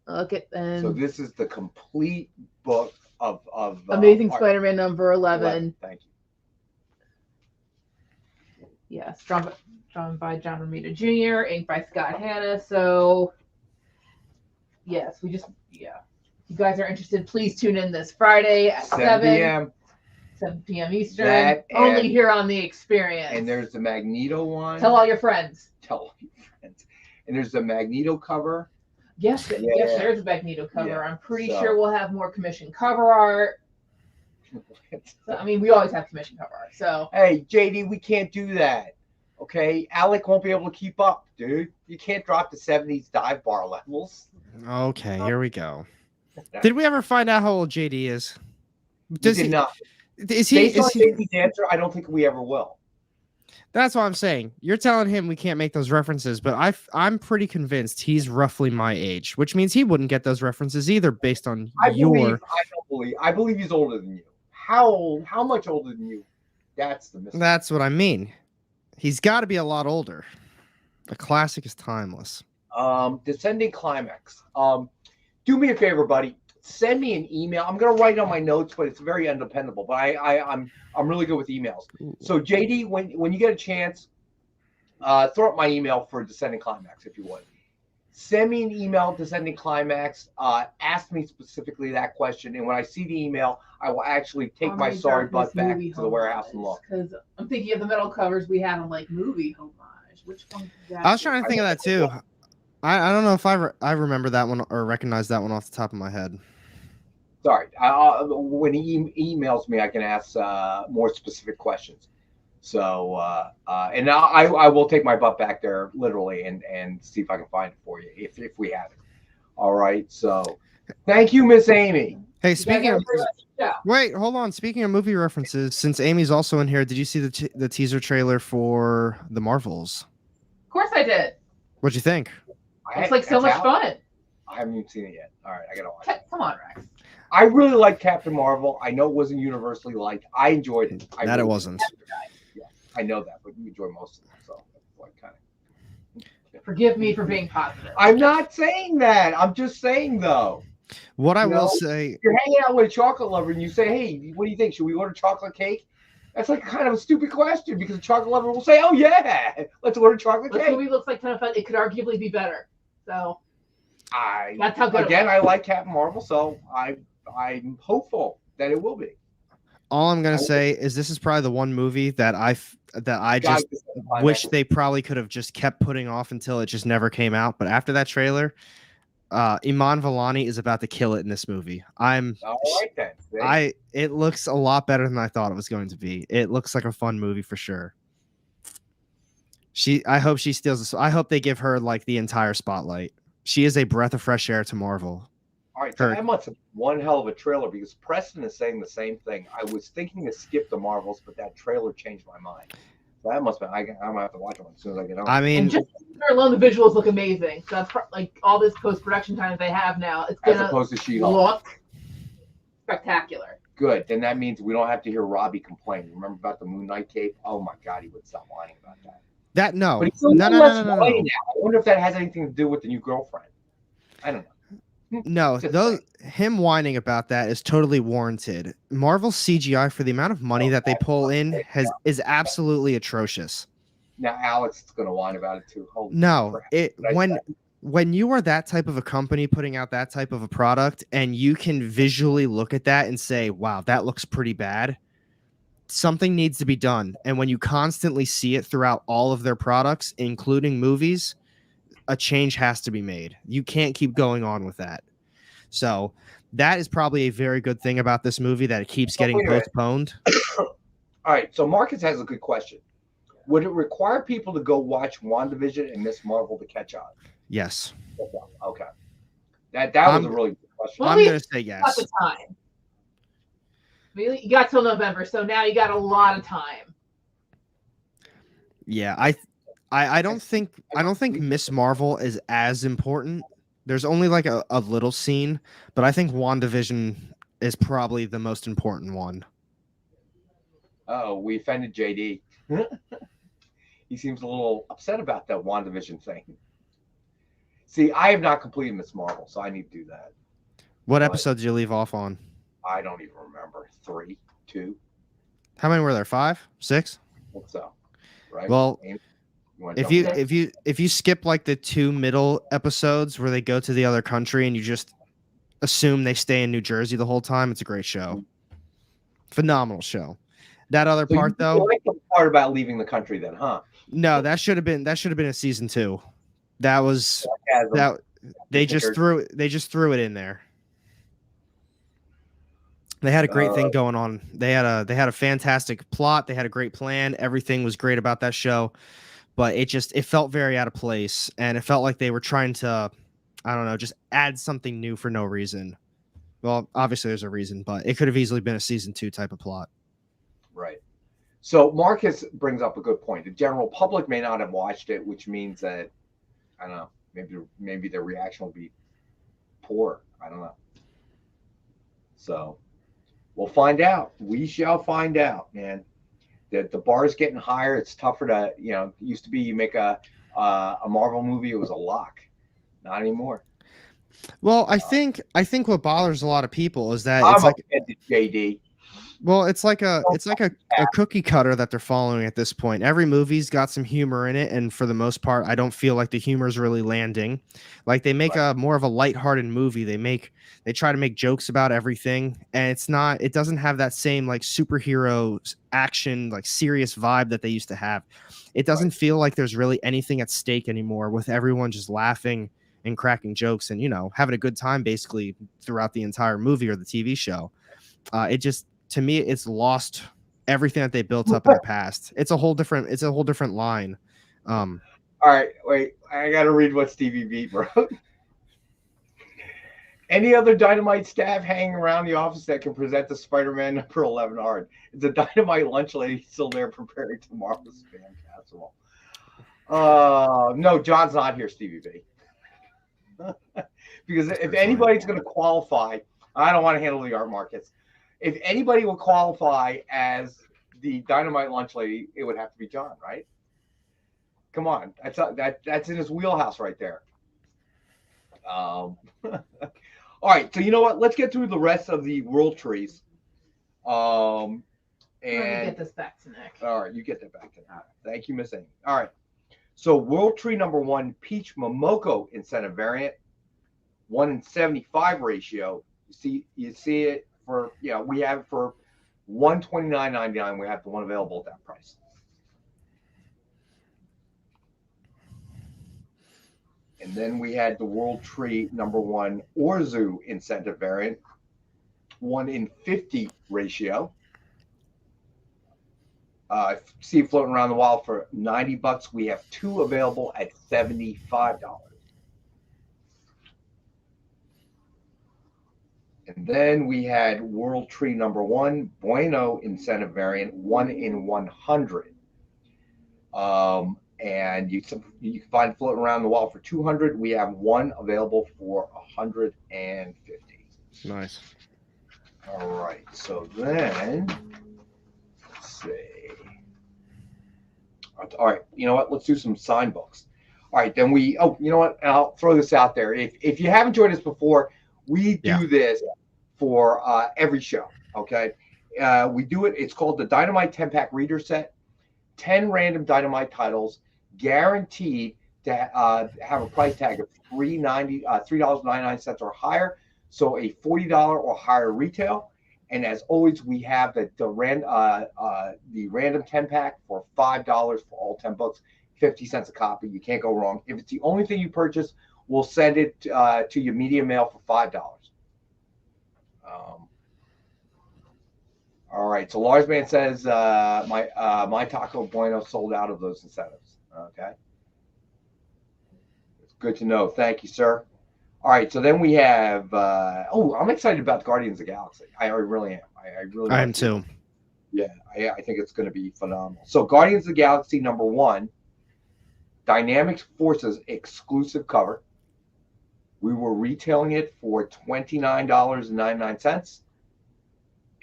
Look at and So this is the complete book of Amazing art. Spider-Man number 11. Thank you. Yes, drawn by John Romita Jr., inked by Scott Hanna. So, yes, if you guys are interested, please tune in this Friday at 7 p.m. Eastern. Only here on The Experience. And there's the Magneto one. Tell all your friends. Tell all your friends. And there's the Magneto cover. Yes, yes, there's a Magneto cover. Yeah. I'm pretty sure we'll have more commission cover art. So, I mean, we always have commission cover art. So hey, JD, we can't do that. Okay, Alec won't be able to keep up, dude. You can't drop the 70s dive bar levels. Okay, here we go. Did we ever find out how old JD is? Does he not? Is he? Based on JD's answer, I don't think we ever will. That's what I'm saying. You're telling him we can't make those references, but I'm pretty convinced he's roughly my age, which means he wouldn't get those references either based on I believe he's older than you. How much older than you? That's the mistake. That's what I mean. He's got to be a lot older. The classic is timeless. Descending Climax. Do me a favor, buddy. Send me an email. I'm gonna write it on my notes, but it's very undependable. But I'm really good with emails. So JD, when you get a chance, throw up my email for Descending Climax if you would. Send me an email, Descending Climax. Ask me specifically that question, and when I see the email, I will actually take my sorry butt back to the warehouse and look. Because I'm thinking of the metal covers we had on like movie homage. Which one? I was trying to think of that too. I don't know if I remember that one or recognize that one off the top of my head. Sorry. When he emails me, I can ask more specific questions. So, and I will take my butt back there literally and see if I can find it for you if we have it. All right. So, thank you, Miss Amy. Hey, wait, hold on. Speaking of movie references, since Amy's also in here, did you see the teaser trailer for The Marvels? Of course I did. What'd you think? It's like so much fun. I haven't even seen it yet. All right, I gotta watch it. Come on, Rex. I really like Captain Marvel. I know it wasn't universally liked. I enjoyed it. It wasn't. Yeah, I know that, but you enjoy most of it. So, like, kind of. Forgive me for being positive. I'm not saying that. I'm just saying though. What I will say, you're hanging out with a chocolate lover and you say, "Hey, what do you think? Should we order chocolate cake?" That's like kind of a stupid question because a chocolate lover will say, "Oh yeah, let's order chocolate cake." This movie looks like kind of fun. It could arguably be better. So that's how good. Again, I like Captain Marvel, so I'm hopeful that it will be. All I'm gonna say is this is probably the one movie that I just wish they probably could have just kept putting off until it just never came out. But after that trailer, Iman Vellani is about to kill it in this movie. It looks a lot better than I thought it was going to be. It looks like a fun movie for sure. I hope she steals this. I hope they give her like the entire spotlight. She is a breath of fresh air to Marvel. All right, so that must have one hell of a trailer because Preston is saying the same thing. I was thinking to skip the Marvels, but that trailer changed my mind. So that must have been. I'm gonna have to watch it as soon as I get home. I mean, and just alone, the visuals look amazing. So that's like all this post-production time that they have now. It's gonna as opposed to She-Hulk. Look spectacular. Good. Then that means we don't have to hear Robbie complain. Remember about the Moon Knight cape? Oh my God, he would stop whining about that. No. I wonder if that has anything to do with the new girlfriend. I don't know. No, Just those him whining about that is totally warranted. Marvel's CGI for the amount of money that they pull in is absolutely atrocious. Now Alex is going to whine about it too. Holy No, crap. it Right. when you are that type of a company putting out that type of a product and you can visually look at that and say, "Wow, that looks pretty bad." Something needs to be done. And when you constantly see it throughout all of their products, including movies, a change has to be made. You can't keep going on with that. So that is probably a very good thing about this movie, that it keeps getting wait a minute. postponed. All right. So Marcus has a good question. Would it require people to go watch WandaVision and Miss Marvel to catch up? Yes. Okay. That was a really good question. Well, I'm we going to say got yes. the time. You got till November, so now you got a lot of time. Yeah, I don't think Miss Marvel is as important. There's only like a little scene, but I think WandaVision is probably the most important one. Oh, we offended JD. He seems a little upset about that WandaVision thing. See, I have not completed Miss Marvel, so I need to do that. What episode did you leave off on? I don't even remember. 3, 2. How many were there? 5, 6? What's so? Right? Well, You wanna if jump you in? if you skip like the 2 middle episodes where they go to the other country and you just assume they stay in New Jersey the whole time, it's a great show. Phenomenal show. That other So part you though, like the part about leaving the country then, huh? no, that should have been a season 2. That was Sarcasm. that they just Kicker. threw it in there. They had a great thing going on. They had a fantastic plot. They had a great plan. Everything was great about that show, but it felt very out of place, and it felt like they were trying to, I don't know, just add something new for no reason. Well, obviously there's a reason, but it could have easily been a season 2 type of plot. Right. So Marcus brings up a good point. The general public may not have watched it, which means that, I don't know, maybe their reaction will be poor. I don't know. So we'll find out. We shall find out, man. The bar is getting higher. It's tougher to, it used to be you make a Marvel movie, it was a lock. Not anymore. Well, I think what bothers a lot of people is that I'm it's like offended, JD. Well, it's like a cookie cutter that they're following at this point. Every movie's got some humor in it, and for the most part, I don't feel like the humor is really landing. Like they make a more of a lighthearted movie. They try to make jokes about everything, and it doesn't have that same like superhero action, like serious vibe that they used to have. It doesn't feel like there's really anything at stake anymore, with everyone just laughing and cracking jokes and having a good time basically throughout the entire movie or the TV show. To me, it's lost everything that they built up in the past. It's a whole different line. All right, wait. I got to read what Stevie B wrote. Any other Dynamite staff hanging around the office that can present the Spider-Man number 11 art? Is the Dynamite lunch lady still there preparing tomorrow's fan casserole? No, John's not here, Stevie B. Because if anybody's going to qualify, I don't want to handle the art markets. If anybody will qualify as the Dynamite lunch lady, it would have to be John, right? Come on, that's in his wheelhouse right there. All right, so you know what? Let's get through the rest of the world trees. Let me get this back to Nick. All right, you get that back to Nick. Thank you, Miss Amy. All right, so world tree number 1, Peach Momoko incentive variant, 1 in 75 ratio. You see it. We have it for $129.99. We have the one available at that price. And then we had the World Tree number 1 Orzu incentive variant, 1 in 50 ratio. See it floating around the wild for $90. We have 2 available at $75. And then we had World Tree number 1 Bueno incentive variant, 1 in 100. And you can find floating around the wall for $200. We have 1 available for $150. Nice. All right. So then, let's see. All right. You know what? Let's do some sign books. All right. Then you know what? I'll throw this out there. If you haven't joined us before, We do this for every show. Okay. We do it. It's called the Dynamite 10-pack reader set. 10 random Dynamite titles, guaranteed to have a price tag of $3.99 or higher. So a $40 or higher retail. And as always, we have the random 10-pack for $5 for all 10 books, 50 cents a copy. You can't go wrong. If it's the only thing you purchase, we'll send it to your media mail for $5. All right. So Lars Man says my Taco Bueno sold out of those incentives. Okay. It's good to know. Thank you, sir. All right. So then we have. I'm excited about Guardians of the Galaxy. I really am. I am too. Yeah, I think it's going to be phenomenal. So Guardians of the Galaxy #1, Dynamic Forces exclusive cover. We were retailing it for $29.99.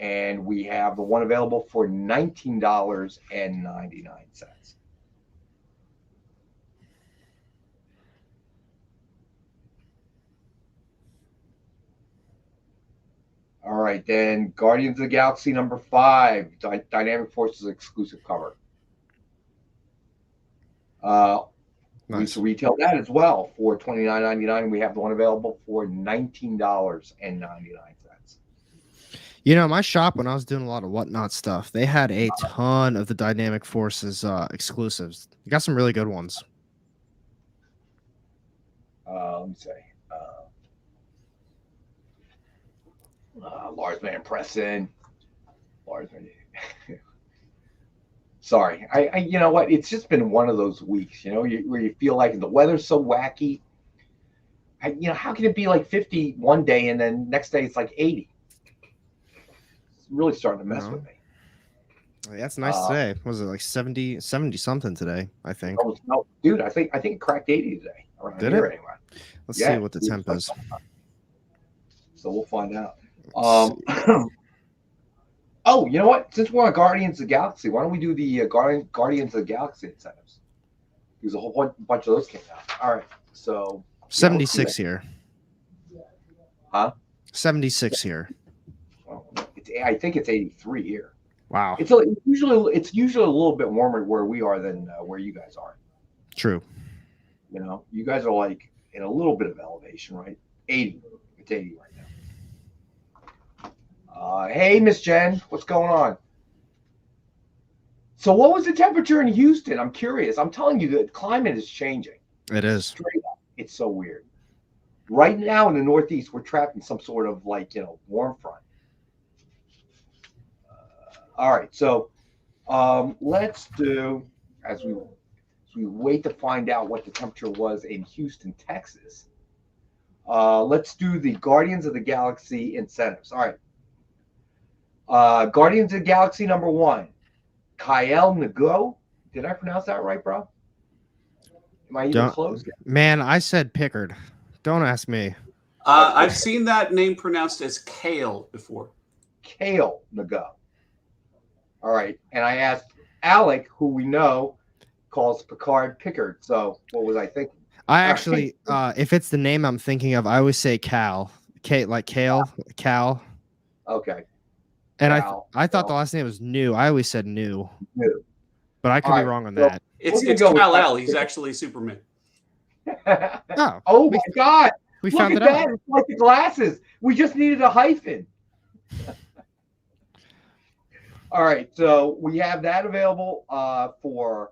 And we have the one available for $19.99. All right, then Guardians of the Galaxy #5, Dynamic Forces exclusive cover. Nice. We retail that as well for $29.99. We have the one available for $19.99. You know, my shop, when I was doing a lot of Whatnot stuff, they had a ton of the Dynamic Forces exclusives. You got some really good ones. Let me see. Lars Van Pressen. Lars Van. Sorry. I you know what? It's just been one of those weeks, where you feel like the weather's so wacky. How can it be like 50 one day and then next day it's like 80? Really starting to mess with me. That's nice today. Was it like 70 something today? I think. No, dude, I think it cracked 80 today. Did it? Anyway. Let's see what the temp is. So we'll find out. Oh, you know what? Since we're on Guardians of the Galaxy, why don't we do the Guardians of the Galaxy incentives? Because a whole bunch of those came out. All right, so 76 here. Huh? 76 here. Well, I think it's 83 here. Wow. It's usually a little bit warmer where we are than where you guys are. True. You guys are like in a little bit of elevation, right? 80. It's 80 right now. Hey, Miss Jen, what's going on? So what was the temperature in Houston? I'm curious. I'm telling you, the climate is changing. It is. Straight up. It's so weird. Right now in the Northeast, we're trapped in some sort of warm front. All right, so let's do, as we wait to find out what the temperature was in Houston, Texas, let's do the Guardians of the Galaxy incentives. All right. Guardians of the Galaxy #1, Kyle Nago. Did I pronounce that right, bro? Am I even close? Man, I said Pickard. Don't ask me. I've seen that name pronounced as Kale before. Kale Nago. All right. And I asked Alec, who we know calls Picard Pickard. So what was I thinking? I actually, if it's the name I'm thinking of, I always say Cal. Like Kale, Cal. Okay. And I thought the last name was New. I always said New. But I could be wrong on that. It's Kal-El. He's actually Superman. Oh my God. We found it out. out. It's like the glasses. We just needed a hyphen. All right, so we have that available for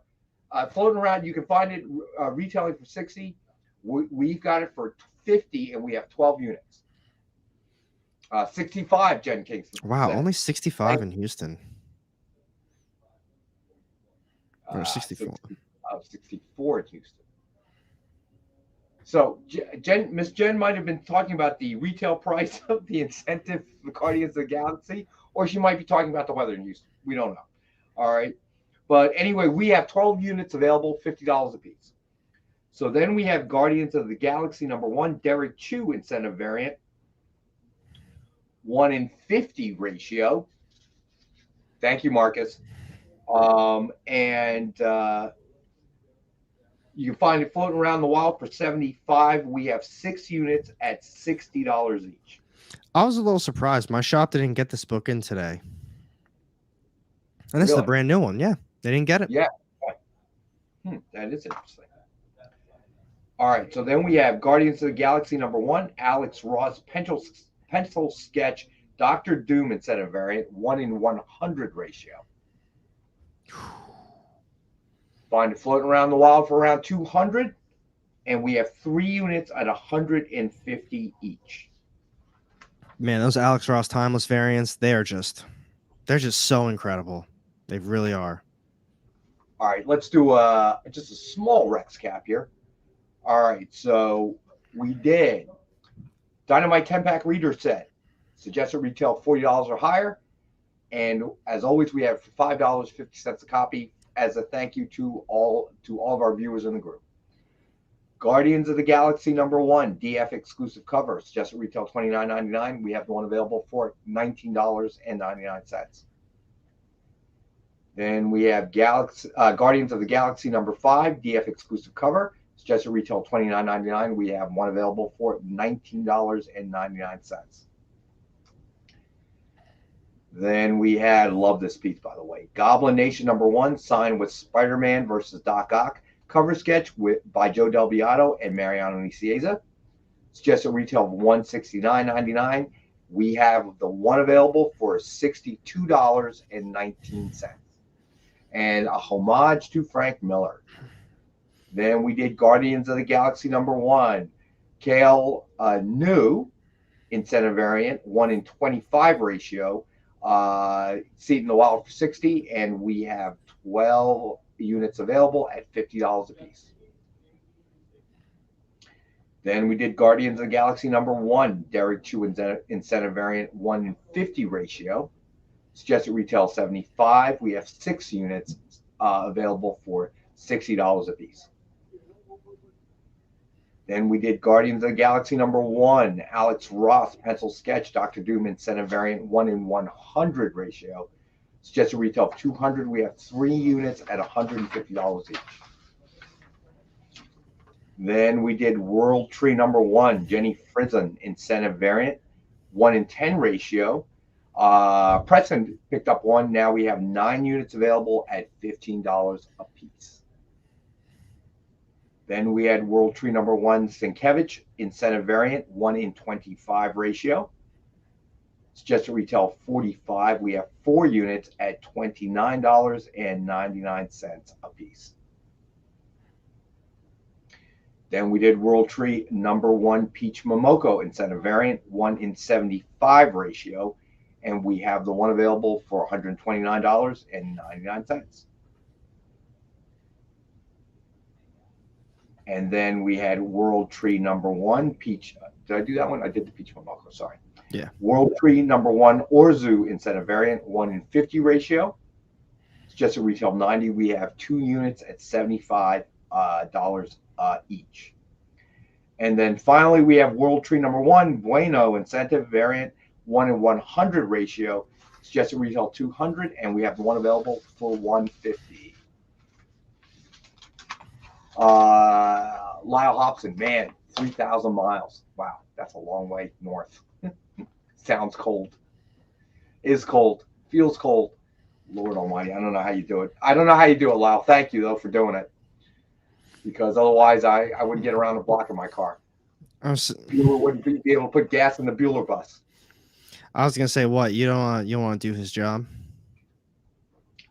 floating around. You can find it retailing for 60. We've got it for 50, and we have 12 units. 65, Jen Kingston. Wow, only 65 in Houston. Or 64. 64 in Houston. So Miss Jen might have been talking about the retail price of the incentive for Guardians of the Galaxy, or she might be talking about the weather in Houston. We don't know. All right. But anyway, we have 12 units available, $50 a piece. So then we have Guardians of the Galaxy #1, Derek Chu incentive variant. 1-in-50 ratio. Thank you, Marcus. And You can find it floating around the wild for $75. We have 6 units at $60 each. I was a little surprised. My shop didn't get this book in today. And this is a Really? brand new one. Yeah, they didn't get it. Yeah. That is interesting. All right, so then we have Guardians of the Galaxy #1, Alex Ross pencil sketch, Doctor Doom incentive variant, 1:100 ratio. Find it floating around the wild for around 200, and we have 3 units at 150 each. Man, those Alex Ross timeless variants, they're just so incredible. They really are. All right, let's do just a small Rex cap here. All right, so we did Dynamite 10-pack reader set. Suggested retail $40 or higher. And as always, we have $5.50 a copy as a thank you to all of our viewers in the group. Guardians of the Galaxy #1, DF exclusive cover. Suggested retail $29.99. We have the one available for $19.99. Then we have Guardians of the Galaxy #5, DF exclusive cover. Suggested retail $29.99. We have one available for $19.99. Then we had, love this piece by the way, Goblin Nation #1, signed with Spider-Man versus Doc Ock. Cover sketch by Joe Del Beato and Mariano Nicieza. Suggested retail of $169.99. We have the one available for $62.19. And a homage to Frank Miller. Then we did Guardians of the Galaxy #1, Kale New incentive variant, 1:25 ratio, seat in the wild for $60, and we have 12 units available at $50 a piece. Then we did Guardians of the Galaxy #1, Derek Chu incentive variant, 1:50 ratio. Suggested retail $75. We have 6 units available for $60 a piece. Then we did Guardians of the Galaxy #1, Alex Ross pencil sketch, Doctor Doom incentive variant, 1:100 ratio. Suggested retail of $200. We have 3 units at $150 each. Then we did World Tree #1, Jenny Frizen incentive variant, 1:10 ratio. Preston picked up one. Now we have 9 units available at $15 a piece. Then we had World Tree #1, Sienkiewicz incentive variant, 1:25 ratio. Suggested retail $45. We have 4 units at $29.99 a piece. Then we did World Tree #1, Peach Momoko incentive variant, 1:75 ratio. And we have the one available for $129.99. And then we had World Tree #1, Peach. Did I do that one? I did the Peach Momoko, sorry. Yeah. World Tree #1, Orzu incentive variant, 1:50 ratio. Suggested retail $90. We have 2 units at $75 each. And then finally, we have World Tree #1, Bueno incentive variant, 1:100 ratio. Suggested retail $200, and we have the one available for $150. Lyle Hobson, man, 3,000 miles. Wow, that's a long way north. Sounds cold. Is cold. Feels cold. Lord Almighty, I don't know how you do it. I don't know how you do it, Lyle. Thank you though for doing it, because otherwise I wouldn't get around the block in my car. Bueller wouldn't be able to put gas in the Bueller bus. I was gonna say, what, you don't want to do his job?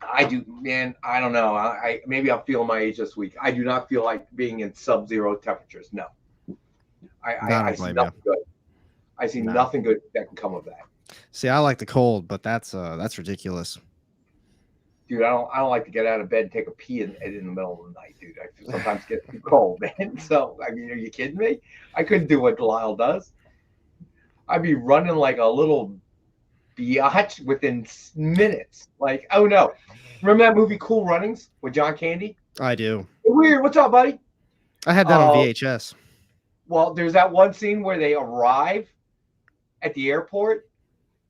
I do, man. I don't know. I maybe I'm feeling my age this week. I do not feel like being in sub-zero temperatures. No, I see nothing good. I see nothing good that can come of that. See, I like the cold, but that's ridiculous. Dude, I don't like to get out of bed and take a pee in the middle of the night, dude. I sometimes get too cold, man. So I mean, are you kidding me? I couldn't do what Lyle does. I'd be running like a little biatch within minutes. Like, oh no. Remember that movie Cool Runnings with John Candy? I do. Weird. What's up, buddy? I had that on VHS. Well, there's that one scene where they arrive at the airport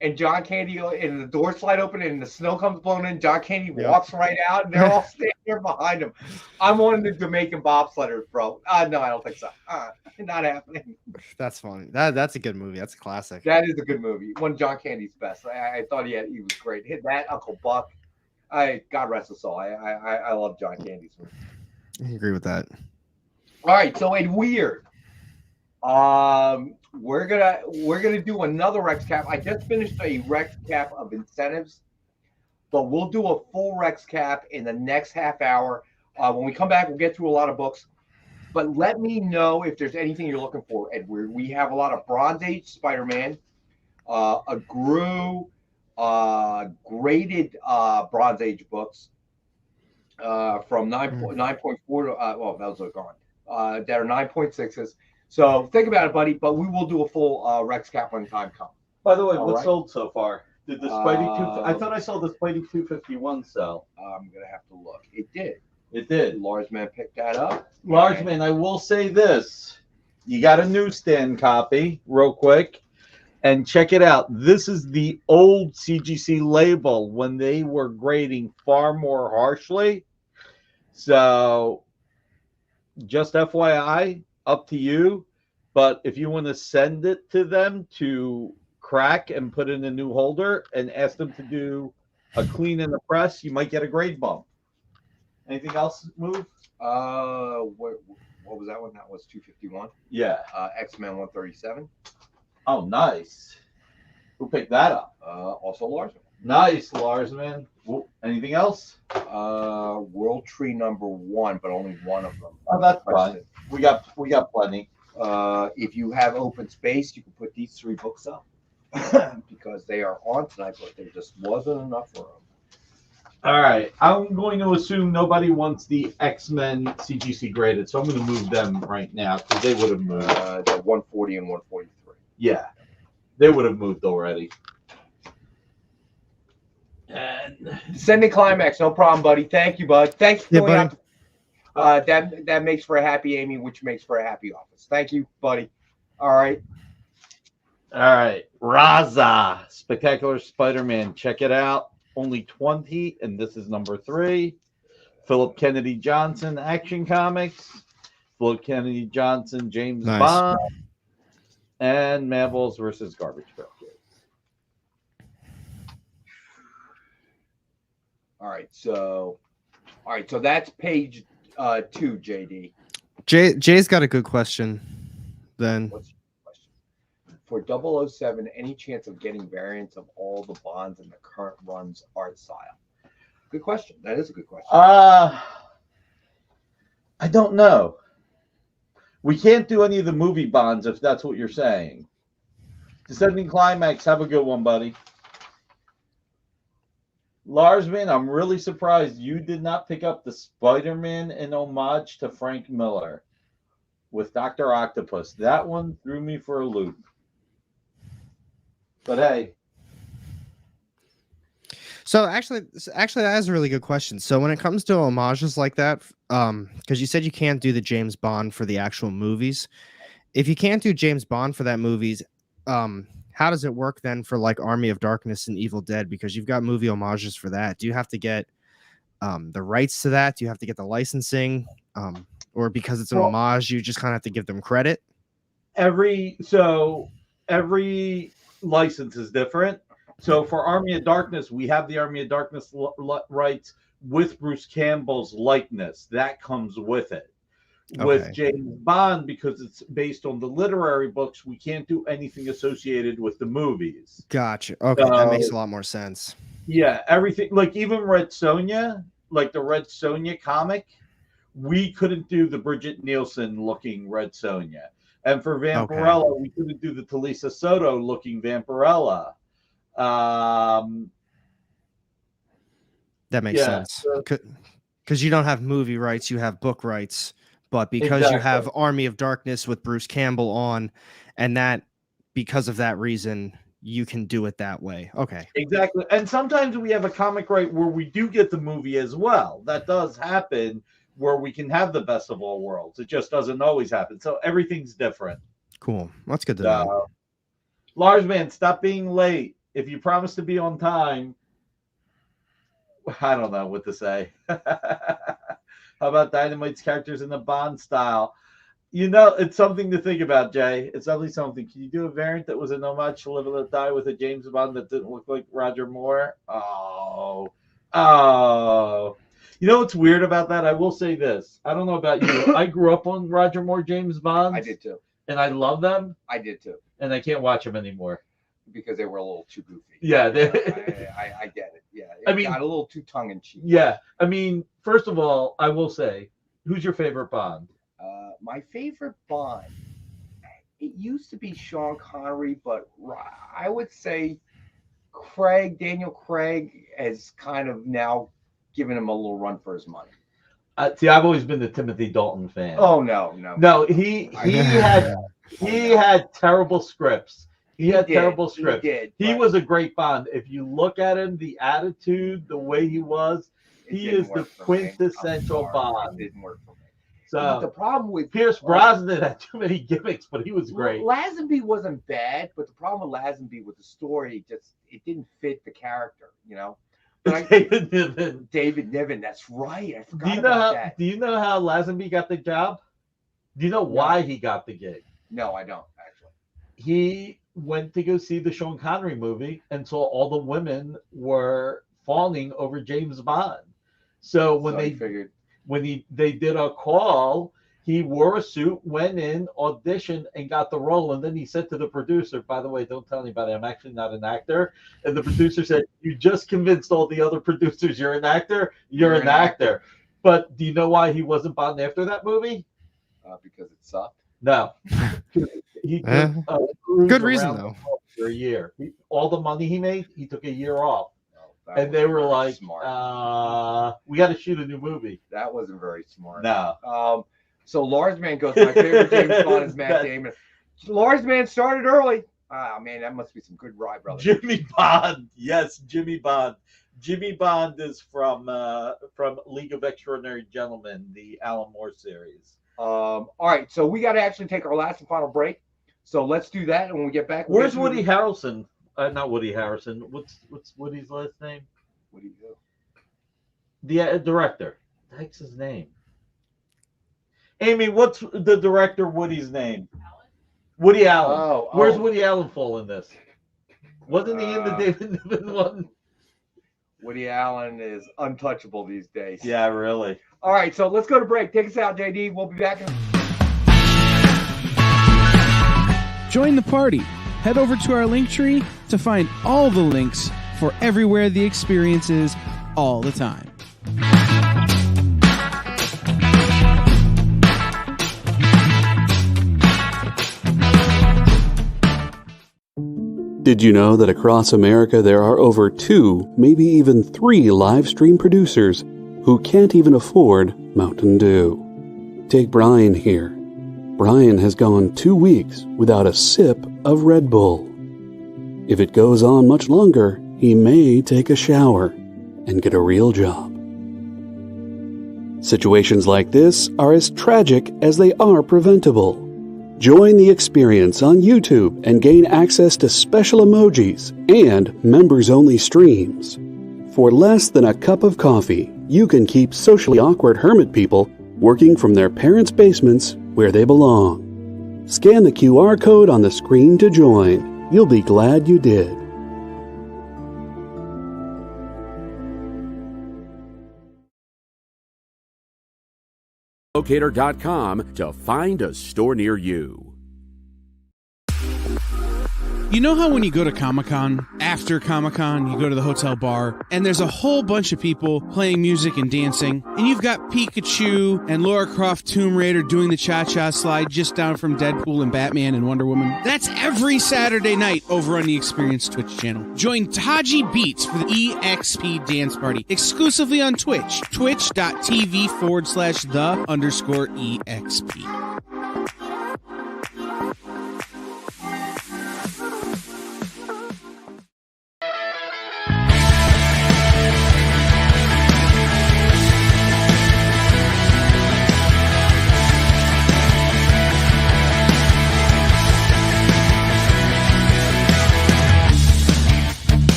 and John Candy, and the door slide open, and the snow comes blowing in. John Candy Yeah. walks right out, and they're all standing there behind him. I'm one of the Jamaican bobsledders, bro. No, I don't think so. Not happening. That's funny. That's a good movie. That's a classic. That is a good movie. One of John Candy's best. I thought he was great. Hit that, Uncle Buck. God rest his soul. I love John Candy's movie. I agree with that. All right, so in weird, we're gonna do another Rex cap. I just finished a Rex cap of incentives, but we'll do a full Rex cap in the next half hour. When we come back, we'll get through a lot of books. But let me know if there's anything you're looking for, Edward. We have a lot of Bronze Age Spider-Man, a Gru, graded Bronze Age books from 9.4 to well, those are gone. That are 9.6s. So think about it, buddy. But we will do a full Rex cap when time comes. By the way, All what's right. sold so far? Did the Spidey I thought I saw the Spidey 251 sell. I'm gonna have to look. It did. It did. Lars Man picked that up. Large man, I will say this. You got a newsstand copy, real quick, and check it out. This is the old CGC label when they were grading far more harshly. So, just FYI, up to you. But if you want to send it to them to crack and put in a new holder and ask them to do a clean in the press, you might get a grade bump. Anything else move? What was that one? That was 251. Yeah. X-Men 137. Oh, nice. Who picked that up? Also Larsman. Nice, Larsman. Anything else? World Tree #1, but only one of them. Oh, that's fine. We got plenty. If you have open space, you can put these 3 books up because they are on tonight, but there just wasn't enough room. All right. I'm going to assume nobody wants the X-Men CGC graded, so I'm going to move them right now because they would have moved. The 140 and 143. Yeah, they would have moved already. And Descending Climax, no problem, buddy. Thank you, bud. Thanks for Yeah, pulling buddy. out. That makes for a happy Amy, which makes for a happy office. Thank you, buddy. All right. Raza, Spectacular Spider-Man. Check it out. Only 20, and this is number 3. Philip Kennedy Johnson, Action Comics. Philip Kennedy Johnson, James Nice. Bond, and Marvels versus Garbage Pail Kids. All right. So that's page 2, JD. Jay's got a good question. Then What's your question? For 007, any chance of getting variants of all the Bonds in the current run's art style? Good question. That is a good question. I don't know. We can't do any of the movie Bonds if that's what you're saying. Descending Climax, have a good one, buddy. Larsman, I'm really surprised you did not pick up the Spider-Man in homage to Frank Miller with Dr. Octopus. That one threw me for a loop. But hey. So actually, that is a really good question. So when it comes to homages like that, because you said you can't do the James Bond for the actual movies. If you can't do James Bond for that movies, how does it work then for like Army of Darkness and Evil Dead? Because you've got movie homages for that. Do you have to get the rights to that? Do you have to get the licensing? Or because it's an homage, you just kind of have to give them credit? Every license is different. So for Army of Darkness, we have the Army of Darkness rights with Bruce Campbell's likeness. That comes with it. Okay. With James Bond, because it's based on the literary books, we can't do anything associated with the movies. Gotcha. Okay, that makes a lot more sense. Yeah, everything, like even Red Sonja, like the Red Sonja comic, we couldn't do the Bridget Nielsen looking Red Sonja. And for Vampirella, we couldn't do the Talisa Soto looking Vampirella. That makes sense. Because you don't have movie rights, you have book rights. But because you have Army of Darkness with Bruce Campbell on, and that because of that reason, you can do it that way. Okay. Exactly. And sometimes we have a comic right where we do get the movie as well. That does happen where we can have the best of all worlds. It just doesn't always happen. So everything's different. Cool. That's good to know. Lars, man, stop being late. if you promise to be on time, I don't know what to say. How about Dynamite's characters in the Bond style? You know, it's something to think about, Jay. It's definitely something. Can you do a variant that was an homage to Live and Let Die with a James Bond that didn't look like Roger Moore? Oh. You know what's weird about that? I will say this. I don't know about you. I grew up on Roger Moore James Bonds. I did too. And I love them. I did too. And I can't watch them anymore. Because they were a little too goofy. Yeah. I get it. Yeah. It got a little too tongue-in-cheek. Yeah. I mean, first of all, I will say, who's your favorite Bond? My favorite Bond, it used to be Sean Connery, but I would say Daniel Craig has kind of now given him a little run for his money. See, I've always been the Timothy Dalton fan. Oh no! He had terrible scripts. He had terrible scripts. He was a great Bond. If you look at him, the attitude, the way he was, he is the quintessential Bond. It didn't work for me. So the problem with Pierce Brosnan had too many gimmicks, but he was great. Lazenby wasn't bad, but the problem with Lazenby with the story, it didn't fit the character, you know. David Niven. David Niven, that's right. I forgot about that. Do you know how Lazenby got the job? Do you know why he got the gig? No, I don't actually. He went to go see the Sean Connery movie and saw all the women were fawning over James Bond. So they did a call, he wore a suit, went in, auditioned, and got the role. And then he said to the producer, by the way, don't tell anybody, I'm actually not an actor. And the producer said, you just convinced all the other producers you're an actor? You're an actor. But do you know why he wasn't Bond after that movie? Because it sucked? No. He took good reason, though. For a year. All the money he made, he took a year off. And they were like, smart. We got to shoot a new movie. That wasn't very smart. No. So Lars Man goes, my favorite James Bond is Matt Damon. Lars Man started early. Ah, man, that must be some good ride, brother. Jimmy Bond. Yes, Jimmy Bond. Jimmy Bond is from League of Extraordinary Gentlemen, the Alan Moore series. All right, so we got to actually take our last and final break. So let's do that. And when we get back, where's Woody Harrelson? Not Woody Harrison. What's Woody's last name? What do you do? The director. What the heck's his name? Amy, what's the director Woody's name? Woody Allen. Where's Woody Allen fall in this? Wasn't he in the David Niven one? Woody Allen is untouchable these days. Yeah, really. All right, so let's go to break. Take us out, JD. We'll be back. Join the party. Head over to our link tree to find all the links for everywhere the experience is all the time. Did you know that across America there are over 2, maybe even 3 live stream producers who can't even afford Mountain Dew? Take Brian here. Brian has gone 2 weeks without a sip of Red Bull. If it goes on much longer, he may take a shower and get a real job. Situations like this are as tragic as they are preventable. Join the experience on YouTube and gain access to special emojis and members-only streams. For less than a cup of coffee, you can keep socially awkward hermit people working from their parents' basements where they belong. Scan the QR code on the screen to join. You'll be glad you did. Locator.com to find a store near you. You know how when you go to Comic-Con, after Comic-Con, you go to the hotel bar, and there's a whole bunch of people playing music and dancing, and you've got Pikachu and Lara Croft Tomb Raider doing the cha-cha slide just down from Deadpool and Batman and Wonder Woman? That's every Saturday night over on the Experience Twitch channel. Join Taji Beats for the EXP Dance Party, exclusively on Twitch, twitch.tv/the_EXP.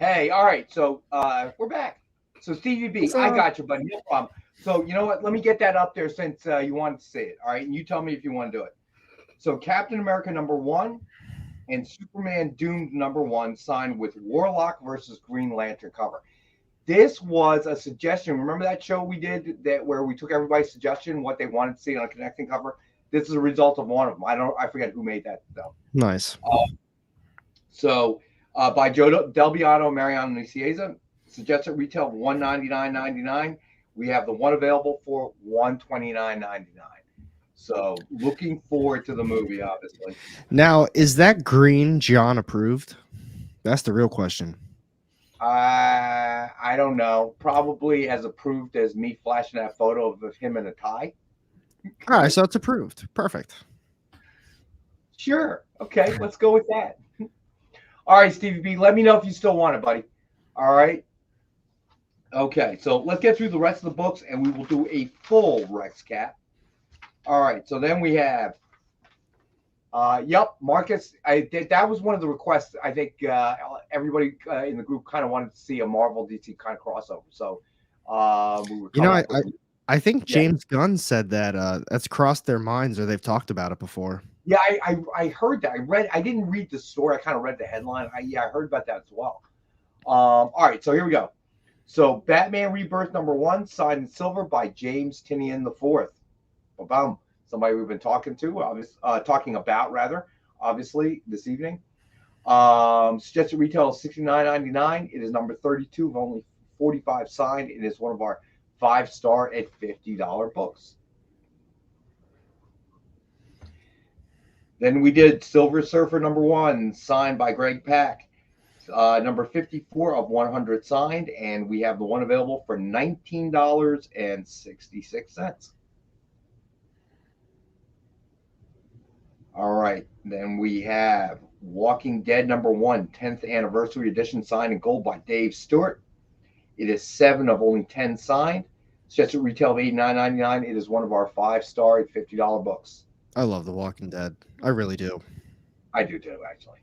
Hey, all right. So we're back. So Stevie B, I got you, buddy. No problem. So you know what? Let me get that up there since you wanted to see it. All right, and you tell me if you want to do it. So Captain America #1 and Superman Doomed #1 signed with Warlock versus Green Lantern cover. This was a suggestion. Remember that show we did that where we took everybody's suggestion, what they wanted to see on a connecting cover? This is a result of one of them. I forget who made that though. Nice. So by Joe Del Beato, Mariano Nicieza, suggested retail of $199.99. We have the one available for $129.99. So looking forward to the movie, obviously. Now, is that green John approved? That's the real question. I don't know. Probably as approved as me flashing that photo of him in a tie. All right, so it's approved. Perfect. Sure. Okay, let's go with that. All right, Stevie B, let me know if you still want it, buddy. All right. Okay, so let's get through the rest of the books, and we will do a full Rex cap. All right, so then we have, Marcus. That was one of the requests. I think everybody in the group kind of wanted to see a Marvel DC kind of crossover. So we were. I think James Gunn said that that's crossed their minds, or they've talked about it before. Yeah, I heard that. I didn't read the story. I kind of read the headline. I heard about that as well. All right, so here we go. So Batman Rebirth #1, signed in silver by James Tynion IV. Boom. Somebody we've been talking about obviously this evening. Suggested retail is $69.99. It is number 32 of only 45 signed. It is one of our 5-star at $50 books. Then we did Silver Surfer #1, signed by Greg Pak. Number 54 of 100 signed, and we have the one available for $19.66. All right, then we have Walking Dead #1, 10th anniversary edition, signed in gold by Dave Stewart. It is 7 of only 10 signed. It's just a retail of $89.99. It is one of our 5-star at $50 books. I love The Walking Dead. I really do. I do too, actually.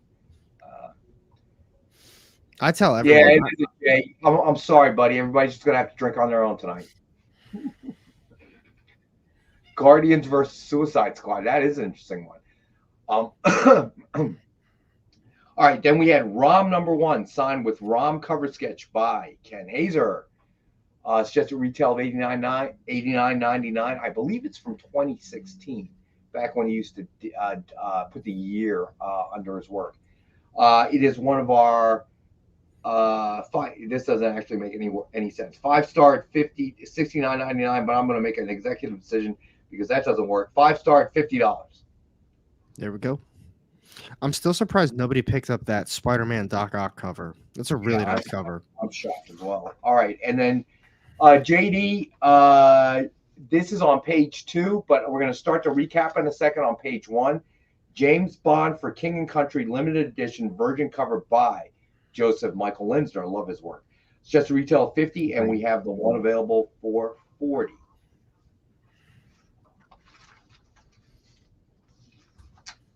I tell everyone. Yeah, I'm sorry, buddy. Everybody's just going to have to drink on their own tonight. Guardians versus Suicide Squad. That is an interesting one. All right, then we had Rom #1, signed with Rom cover sketch by Ken Hazer. It's just a retail of $89.99. I believe it's from 2016, back when he used to put the year under his work. It is one of our this doesn't actually make any sense. 5-star at $69.99, but I'm going to make an executive decision because that doesn't work. 5-star at $50. There we go. I'm still surprised nobody picked up that Spider-Man Doc Ock cover. That's a really nice cover. I'm shocked as well. All right, and then JD, this is on page 2, but we're going to start the recap in a second on page 1. James Bond for King and Country limited edition virgin cover by Joseph Michael Linsner. Love his work. It's just a retail of $50, and we have the one available for $40.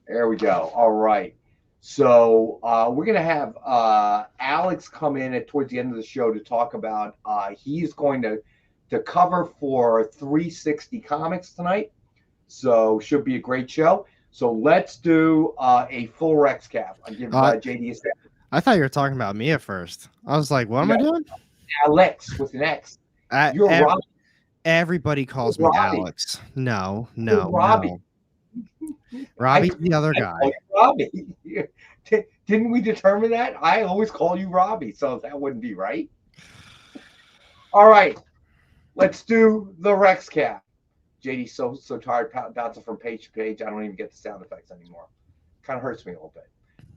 There we go. All right. So we're going to have Alex come in towards the end of the show to talk about he's going to cover for 360 Comics tonight. So should be a great show. So let's do a full Rex cap. I'll give JD a second. I thought you were talking about me at first. I was like, what am I doing? Alex with an X. You're Robbie. Everybody calls me Robbie. Alex. No. Robbie. No. Robbie's the other guy. Robbie. Didn't we determine that? I always call you Robbie, so that wouldn't be right. All right. Let's do the Rex cap. JD's so tired bouncing from page to page. I don't even get the sound effects anymore. Kind of hurts me a little bit.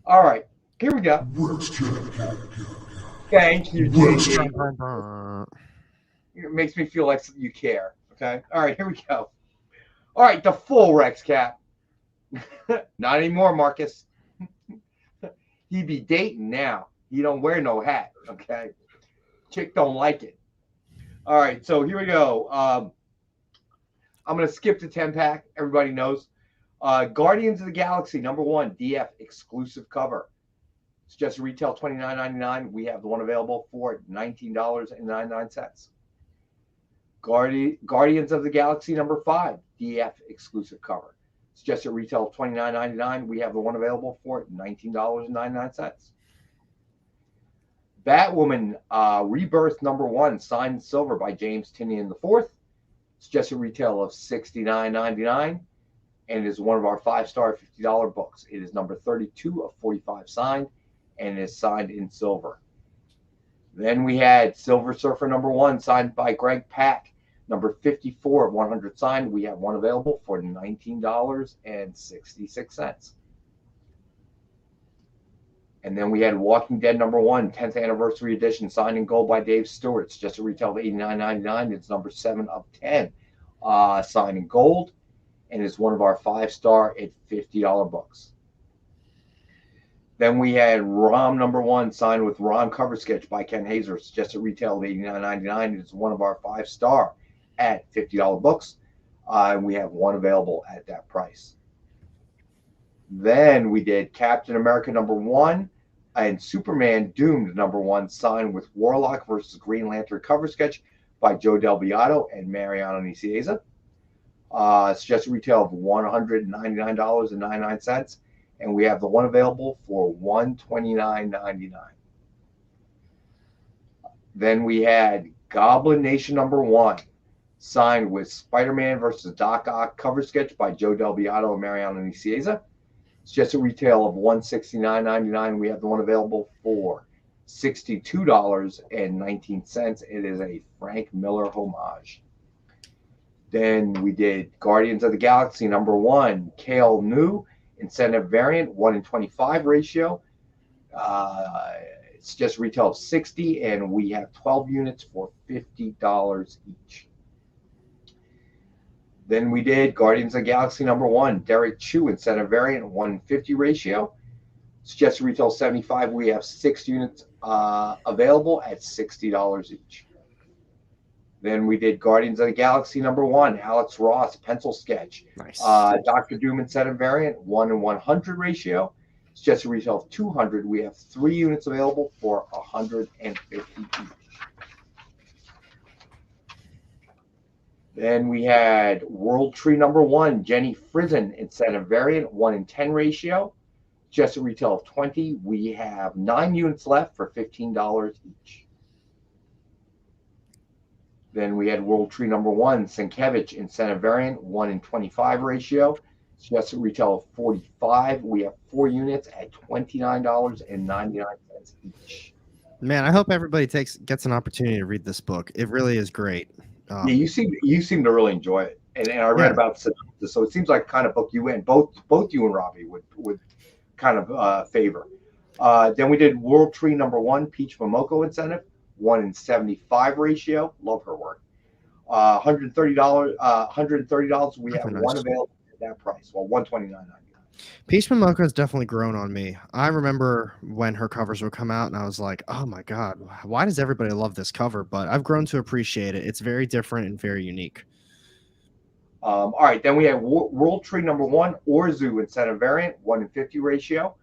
All right. Here we go. Thank you, JD. It makes me feel like you care. Okay. All right. Here we go. All right. The full Rex cap. Not anymore, Marcus. He be dating now. He don't wear no hat. Okay. Chick don't like it. All right. So here we go. I'm going to skip the 10-pack. Everybody knows. Guardians of the Galaxy #1 DF exclusive cover. Suggested retail $29.99. We have the one available for $19.99. Guardians of the Galaxy #5 DF exclusive cover. Suggested retail $29.99. We have the one available for $19.99. Batwoman Rebirth #1 signed in silver by James Tynion IV. Suggested retail of $69.99, and it is one of our 5-star $50 books. It is number 32 of 45 signed, and it is signed in silver. Then we had Silver Surfer #1 signed by Greg Pak, number 54 of 100 signed. We have one available for $19.66. And then we had Walking Dead #1, 10th anniversary edition, signed in gold by Dave Stewart. Just a retail of $89.99. It's number 7 of 10, signed in gold, and is one of our 5-star at $50 books. Then we had Rom #1 signed with Rom cover sketch by Ken Hazer. Just a retail of $89.99. It's one of our 5-star at $50 books. And we have one available at that price. Then we did Captain America #1 and Superman Doomed #1 signed with Warlock versus Green Lantern cover sketch by Joe Del Beato and Mariano Nicieza. Suggested retail of $199.99, and we have the one available for $129.99. Then we had Goblin Nation #1 signed with Spider-Man versus Doc Ock cover sketch by Joe Del Beato and Mariano Nicieza. Suggested retail of $169.99. We have the one available for $62.19. It is a Frank Miller homage. Then we did Guardians of the Galaxy #1, Kale New, incentive variant, 1-in-25 ratio. It's just retail of $60, and we have 12 units for $50 each. Then we did Guardians of the Galaxy #1, Derek Chu, incentive variant, 1-in-50 ratio. Suggested retail 75. We have 6 units available at $60 each. Then we did Guardians of the Galaxy #1, Alex Ross pencil sketch. Nice. Dr. Doom incentive variant, 1-in-100 ratio. Suggested retail of 200. We have 3 units available for $150 each. Then we had World Tree #1, Jenny Frizen incentive variant, 1-in-10 ratio. Suggested retail of 20. We have 9 units left for $15 each. Then we had World Tree #1, Sienkiewicz incentive variant, 1-in-25 ratio. Suggested retail of 45. We have 4 units at $29.99 each. Man, I hope everybody gets an opportunity to read this book. It really is great. Yeah, you seem to really enjoy it, and I read about this, so it seems like the kind of book you and both you and Robbie would kind of favor. Then we did World Tree #1, Peach Momoko incentive, 1-in-75 ratio. Love her work. $130. $130. We have one available at that price. Well, $129.99. Peach Momoko has definitely grown on me. I remember when her covers would come out, and I was like, "Oh my god, why does everybody love this cover?" But I've grown to appreciate it. It's very different and very unique. All right, then we have World Tree #1, Orzu incentive variant, 1-in-50 ratio.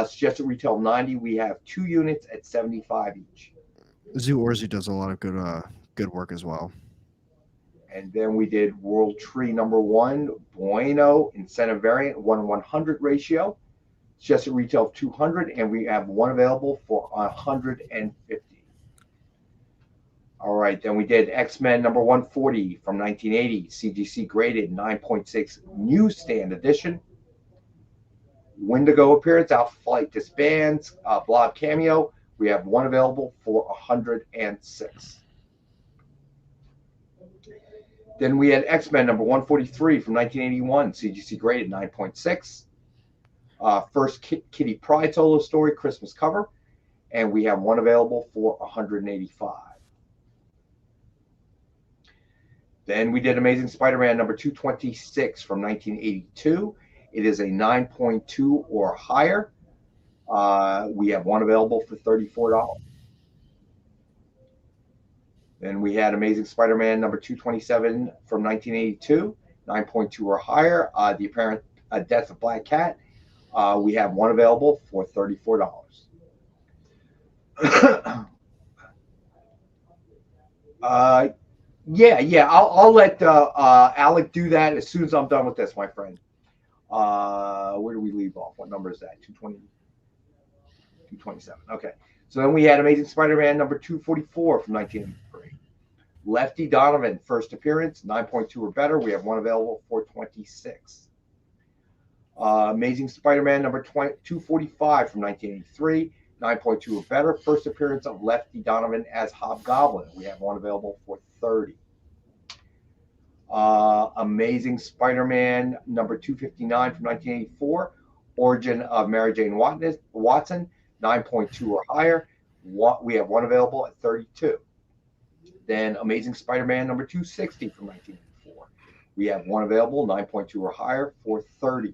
Suggested retail 90. We have 2 units at 75 each. Zoo Orzu does a lot of good work as well. And then we did World Tree #1, Bueno incentive variant, 1-in-100 ratio. Suggested retail of 200, and we have one available for $150. All right, then we did X-Men #140 from 1980, CGC graded, 9.6 newsstand edition. Wendigo appearance, Alpha Flight disbands, Blob cameo. We have one available for $106. Then we had X-Men #143 from 1981, CGC graded, 9.6. First Kitty Pryde solo story, Christmas cover, and we have one available for $185. Then we did Amazing Spider-Man #226 from 1982. It is a 9.2 or higher. We have one available for $34. Then we had Amazing Spider-Man #227 from 1982, 9.2 or higher. The Apparent Death of Black Cat. We have one available for $34. Yeah. I'll let Alec do that as soon as I'm done with this, my friend. Where do we leave off? What number is that? 220, 227. Okay. So then we had Amazing Spider-Man number 244 from 1983. Lefty Donovan, first appearance, 9.2 or better. We have one available for $26. Amazing Spider-Man number 245 from 1983, 9.2 or better. First appearance of Lefty Donovan as Hobgoblin. We have one available for $30. Amazing Spider-Man number 259 from 1984, origin of Mary Jane Watson, 9.2 or higher. We have one available at $32. Then Amazing Spider-Man number 260 from 1984. We have one available, 9.2 or higher, for $30.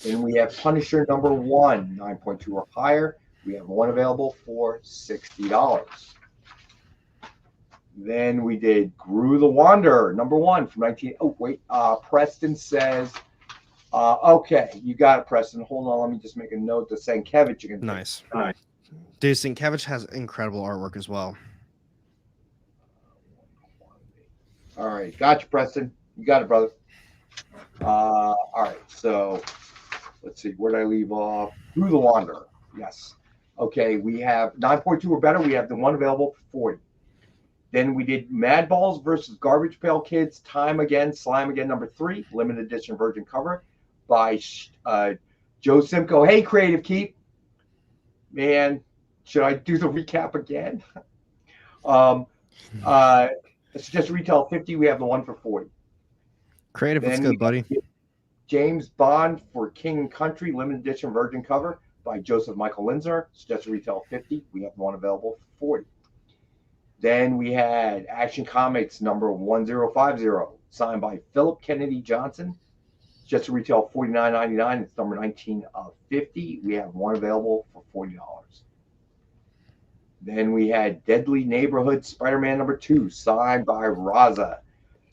Then we have Punisher number 1, 9.2 or higher. We have one available for $60. Then we did Gru the Wanderer number 1 from 19. Oh wait, Preston says, okay, you got it, Preston. Hold on, let me just make a note. The Sienkiewicz again. Nice. Dude, Sienkiewicz has incredible artwork as well. All right, got you, Preston. You got it, brother. All right, so let's see. Where did I leave off? Gru the Wanderer. Yes. Okay, we have 9.2 or better. We have the one available for $40. Then we did Madballs versus Garbage Pail Kids, Time Again, Slime Again, number 3, limited edition virgin cover by Joe Simcoe. Hey, Creative Keep. Man, should I do the recap again? Suggested retail $50. We have the one for $40. Creative, what's good, buddy? James Bond for King and Country, limited edition virgin cover by Joseph Michael Linsner. Suggested retail $50. We have one available for $40. Then we had Action Comics number 1050, signed by Philip Kennedy Johnson. Just to retail $49.99. It's number 19 of 50. We have one available for $40. Then we had Deadly Neighborhood Spider-Man number 2, signed by Raza.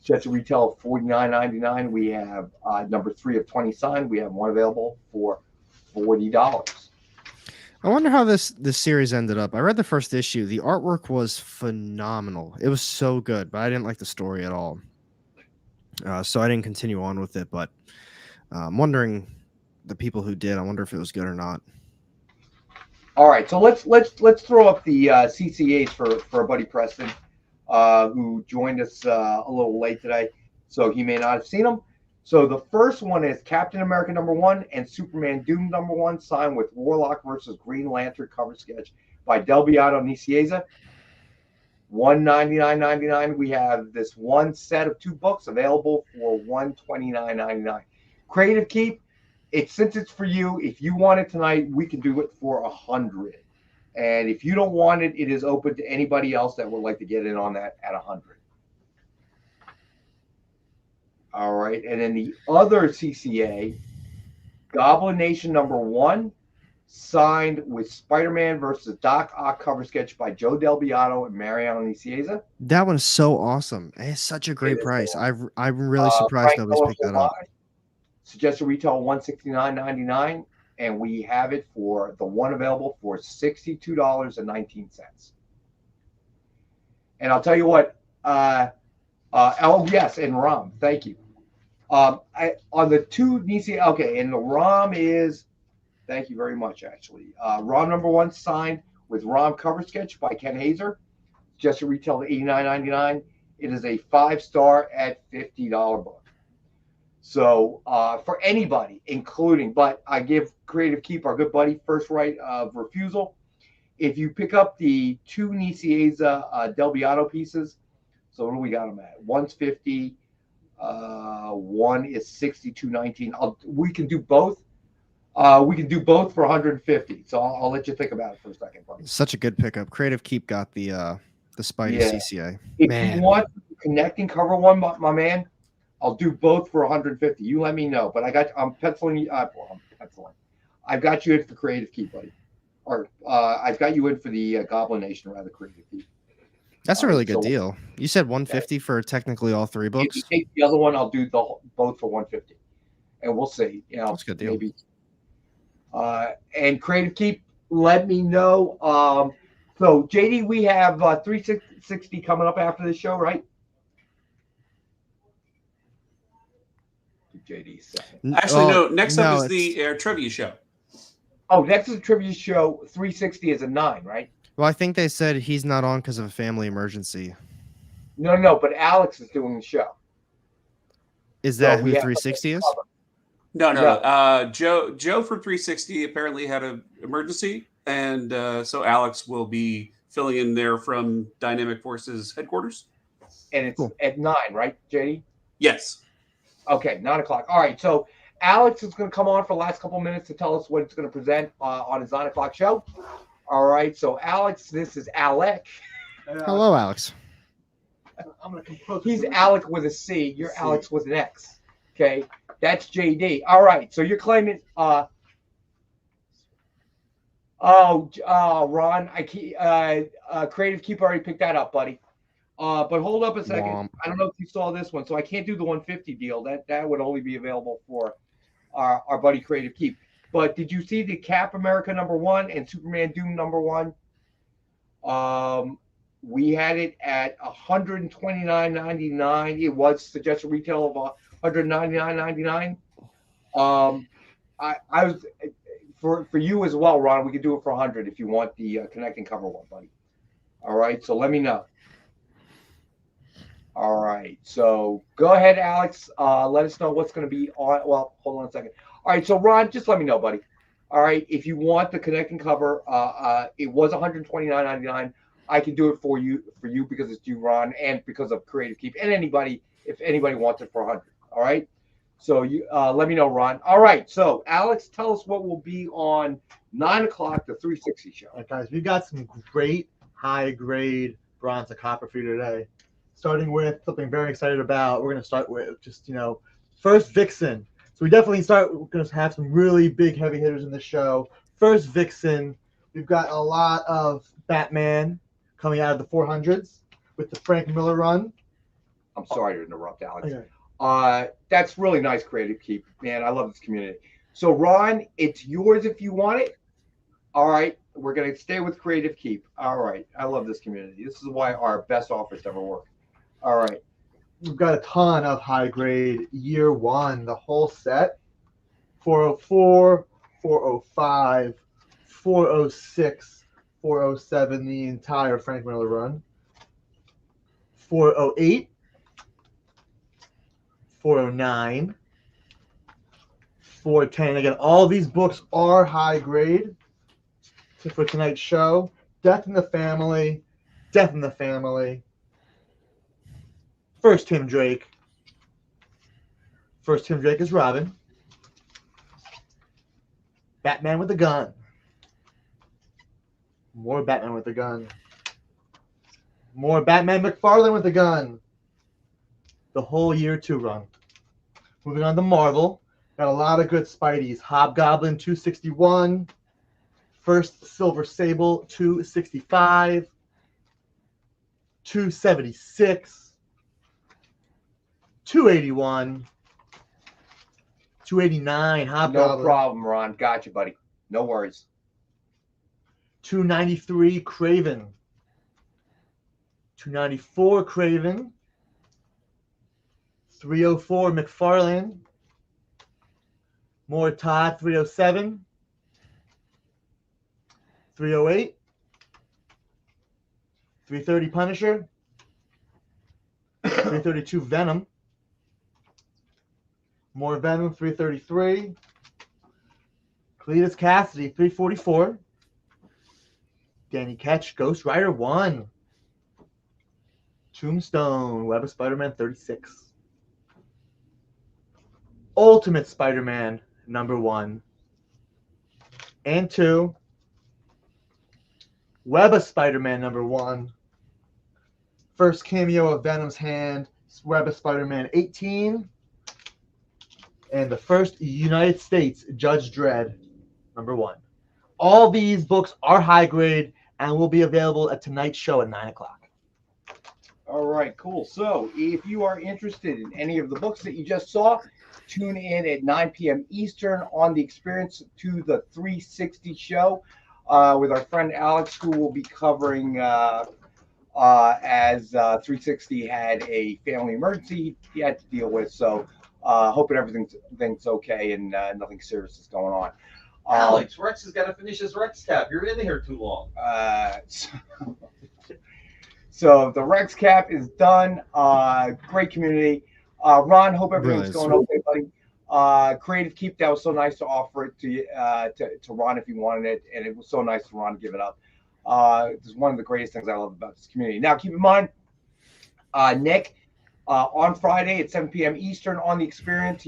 Just to retail $49.99. We have number 3 of 20 signed. We have one available for $40. I wonder how this series ended up. I read the first issue. The artwork was phenomenal. It was so good, but I didn't like the story at all. So I didn't continue on with it. But I'm wondering, the people who did, I wonder if it was good or not. All right, so let's throw up the CCAs for our buddy Preston, who joined us a little late today, so he may not have seen them. So the first one is Captain America number 1 and Superman Doom number 1, signed with Warlock versus Green Lantern cover sketch by Del Beato Nicieza. $199.99. We have this one set of 2 books available for $129.99. Creative Keep, since it's for you. If you want it tonight, we can do it for $100. And if you don't want it, it is open to anybody else that would like to get in on that at $100. All right, and then the other CCA, Goblin Nation number 1, signed with Spider-Man versus Doc Ock cover sketch by Joe Del Beato and Mariano Nicieza. That one's so awesome. It's such a great price. I'm really surprised nobody's picked that up. Suggested retail $169.99, and we have it for the one available for $62.19. And I'll tell you what. Oh yes, and ROM. Thank you. On the 2 Nisi, okay, and the ROM is, thank you very much, actually. ROM number 1 signed with ROM cover sketch by Ken Hazer. Just to retail $89.99. It is a 5-star at $50 book. So for anybody, including, but I give Creative Keep, our good buddy, first right of refusal. If you pick up the 2 Nicieza Del Beato pieces, so what do we got them at? One's $50. One is $62.19. We can do both. We can do both for $150. So I'll let you think about it for a second, buddy. Such a good pickup. Creative Keep got the Spidey CCA. If you want connecting cover one, my man, I'll do both for $150. You let me know. But I'm penciling you. I'm penciling. I've got you in for Creative Keep, buddy. Or I've got you in for the Goblin Nation, rather, Creative Keep. That's a really good deal. You said $150 for technically all 3 books. If you take the other one, I'll do both for $150, and we'll see. That's a good deal. And Creative Keep, let me know. So JD, we have 360 coming up after the show, right? JD second. Actually, no. Next up no, is the trivia show. Oh, next is the trivia show. 360 is a 9, right? Well, I think they said he's not on because of a family emergency. No, but Alex is doing the show. Is that So who we have 360 is? No. No. Joe from 360 apparently had an emergency, and so Alex will be filling in there from Dynamic Forces headquarters. And it's Cool. at 9, right, JD? Yes. Okay, 9 o'clock. All right, so Alex is going to come on for the last couple minutes to tell us what it's going to present on his 9 o'clock show. All right, so Alex, this is Alec. Hello, Alex. I'm gonna compose. He's Alec with a C. You're Alex with an X. Okay, that's JD. All right, so you're claiming. Ron, Creative Keep already picked that up, buddy. But hold up a second. Womp. I don't know if you saw this one, so I can't do the 150 deal. That would only be available for our buddy Creative Keep. But did you see the Cap America #1 and Superman Doom #1? We had it at $129.99. It was suggested retail of $199.99. I was for you as well, Ron. We could do it for $100 if you want the connecting cover one, buddy. All right, so let me know. All right, so go ahead, Alex. Let us know what's going to be on. Well, hold on a second. All right, so Ron, just let me know, buddy. All right, if you want the connecting cover, it was $129.99. I can do it for you because it's you, Ron, and because of Creative Keep, and anybody if anybody wants it for $100. All right, so you let me know, Ron. All right, so Alex, tell us what will be on 9 o'clock, the 360 show. All right, guys, we've got some great high grade bronze and copper for you today. Starting with something I'm very excited about. We're going to start with just, first Vixen. So we're going to have some really big heavy hitters in the show. First Vixen, we've got a lot of Batman coming out of the 400s with the Frank Miller run. I'm sorry to interrupt, Alex. Okay. That's really nice, Creative Keep, man. I love this community. So Ron, it's yours if you want it. All right, we're going to stay with Creative Keep. All right, I love this community. This is why our best offers ever work. All right. We've got a ton of high grade year one, the whole set. 404, 405, 406, 407, the entire Frank Miller run. 408, 409, 410. Again, all these books are high grade for tonight's show. Death in the Family, Death in the Family. First Tim Drake. First Tim Drake is Robin. Batman with a gun. More Batman with a gun. More Batman McFarlane with a gun. The whole year 2 run. Moving on to Marvel. Got a lot of good Spideys. Hobgoblin 261. First Silver Sable 265. 276. 281, 289, Hobgoblin. No problem, Ron. Got you, buddy. No worries. 293, Craven. 294, Craven. 304, McFarlane. More Todd, 307. 308. 330, Punisher. 332, Venom. More Venom, 333. Cletus Cassidy, 344. Danny Ketch, Ghost Rider 1. Tombstone, Web of Spider-Man 36. Ultimate Spider-Man #1 and 2. Web of Spider-Man #1. First cameo of Venom's hand, Web of Spider-Man 18. And the first United States Judge Dredd #1. All these books are high grade and will be available at tonight's show at 9 o'clock. All right, cool. So if you are interested in any of the books that you just saw, tune in at 9 p.m. Eastern on the Experience to the 360 show with our friend Alex, who will be covering as 360 had a family emergency he had to deal with. So hoping everything's okay and nothing serious is going on. Alex, Rex has got to finish his Rex cap. You're in here too long. So the Rex cap is done. Great community. Ron, hope everything's going okay, buddy. Creative Keep, that was so nice to offer it to Ron if he wanted it, and it was so nice for Ron to give it up. It's one of the greatest things I love about this community. Now, keep in mind, Nick, on Friday at 7 p.m. Eastern on the Experience,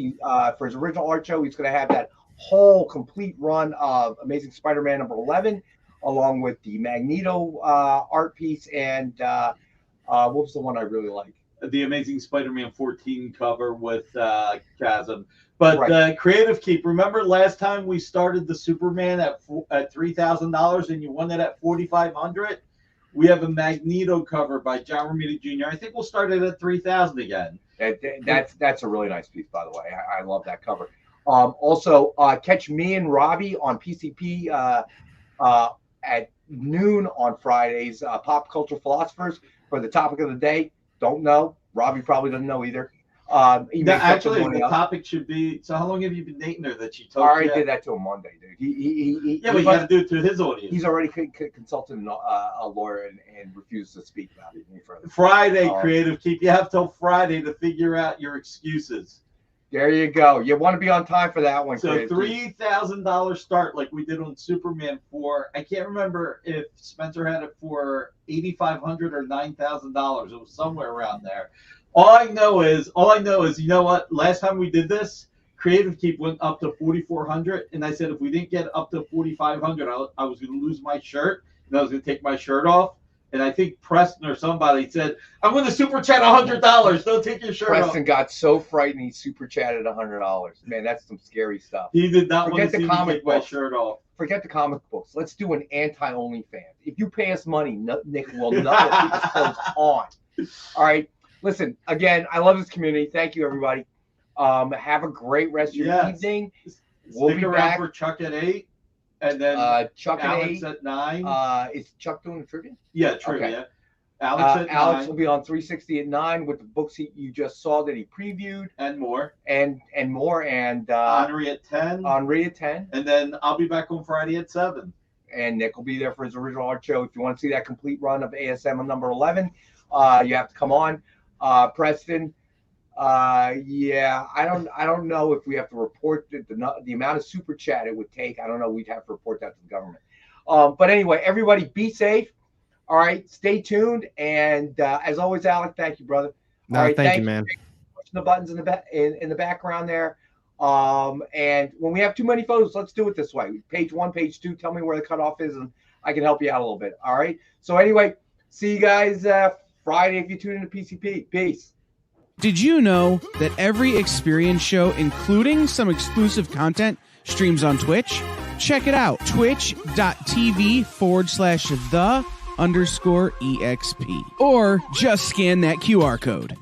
for his original art show, he's going to have that whole complete run of Amazing Spider-Man number 11, along with the Magneto art piece, and what was the one I really liked? The Amazing Spider-Man 14 cover with Chasm. But Creative Keep, remember last time we started the Superman at $3,000 and you won it at $4,500? We have a Magneto cover by John Romita Jr. I think we'll start it at $3,000 again. That's a really nice piece, by the way. I love that cover. Also, catch me and Robbie on PCP at noon on Fridays. Pop Culture Philosophers for the topic of the day. Don't know. Robbie probably doesn't know either. Actually, the topic should be, so how long have you been dating her that she told you? I already did that to him Monday, dude. But you got to do it to his audience. He's already consulted a lawyer and refused to speak about it any further. Friday, Creative Keep. You have till Friday to figure out your excuses. There you go. You want to be on time for that one. So $3,000 start like we did on Superman 4. I can't remember if Spencer had it for $8,500 or $9,000. It was somewhere around there. All I know is, you know what? Last time we did this, Creative Keep went up to $4,400, and I said if we didn't get up to $4,500, I was going to lose my shirt, and I was going to take my shirt off. And I think Preston or somebody said, I'm going to super chat $100. Don't take your shirt off. Preston got so frightened he super chatted $100. Man, that's some scary stuff. He did not want to see me take my shirt off. Forget the comic books. Let's do an anti-OnlyFans. If you pay us money, Nick will not keep his clothes on. All right. Listen, again, I love this community. Thank you, everybody. Have a great rest of your evening. We'll be back for Chuck at 8. And then Chuck Alex at 9. Is Chuck doing the trivia? Yeah, trivia. Okay. Alex at 9. Alex will be on 360 at 9 with the books you just saw that he previewed. And more. And more. And Henri at 10. Henri at 10. And then I'll be back on Friday at 7. And Nick will be there for his original art show. If you want to see that complete run of ASM on number 11, you have to come on. Preston, I don't know if we have to report the amount of super chat it would take. I don't know. We'd have to report that to the government. But anyway, everybody be safe. All right. Stay tuned. And as always, Alec, thank you, brother. No, all right, thank you, man. Pushing the buttons in the background there. And when we have too many photos, let's do it this way. Page 1, page 2, tell me where the cutoff is, and I can help you out a little bit. All right. So anyway, see you guys Friday if you tune into PCP. Peace. Did you know that every Experience show, including some exclusive content, streams on Twitch? Check it out. Twitch.tv/the_EXP. Or just scan that QR code.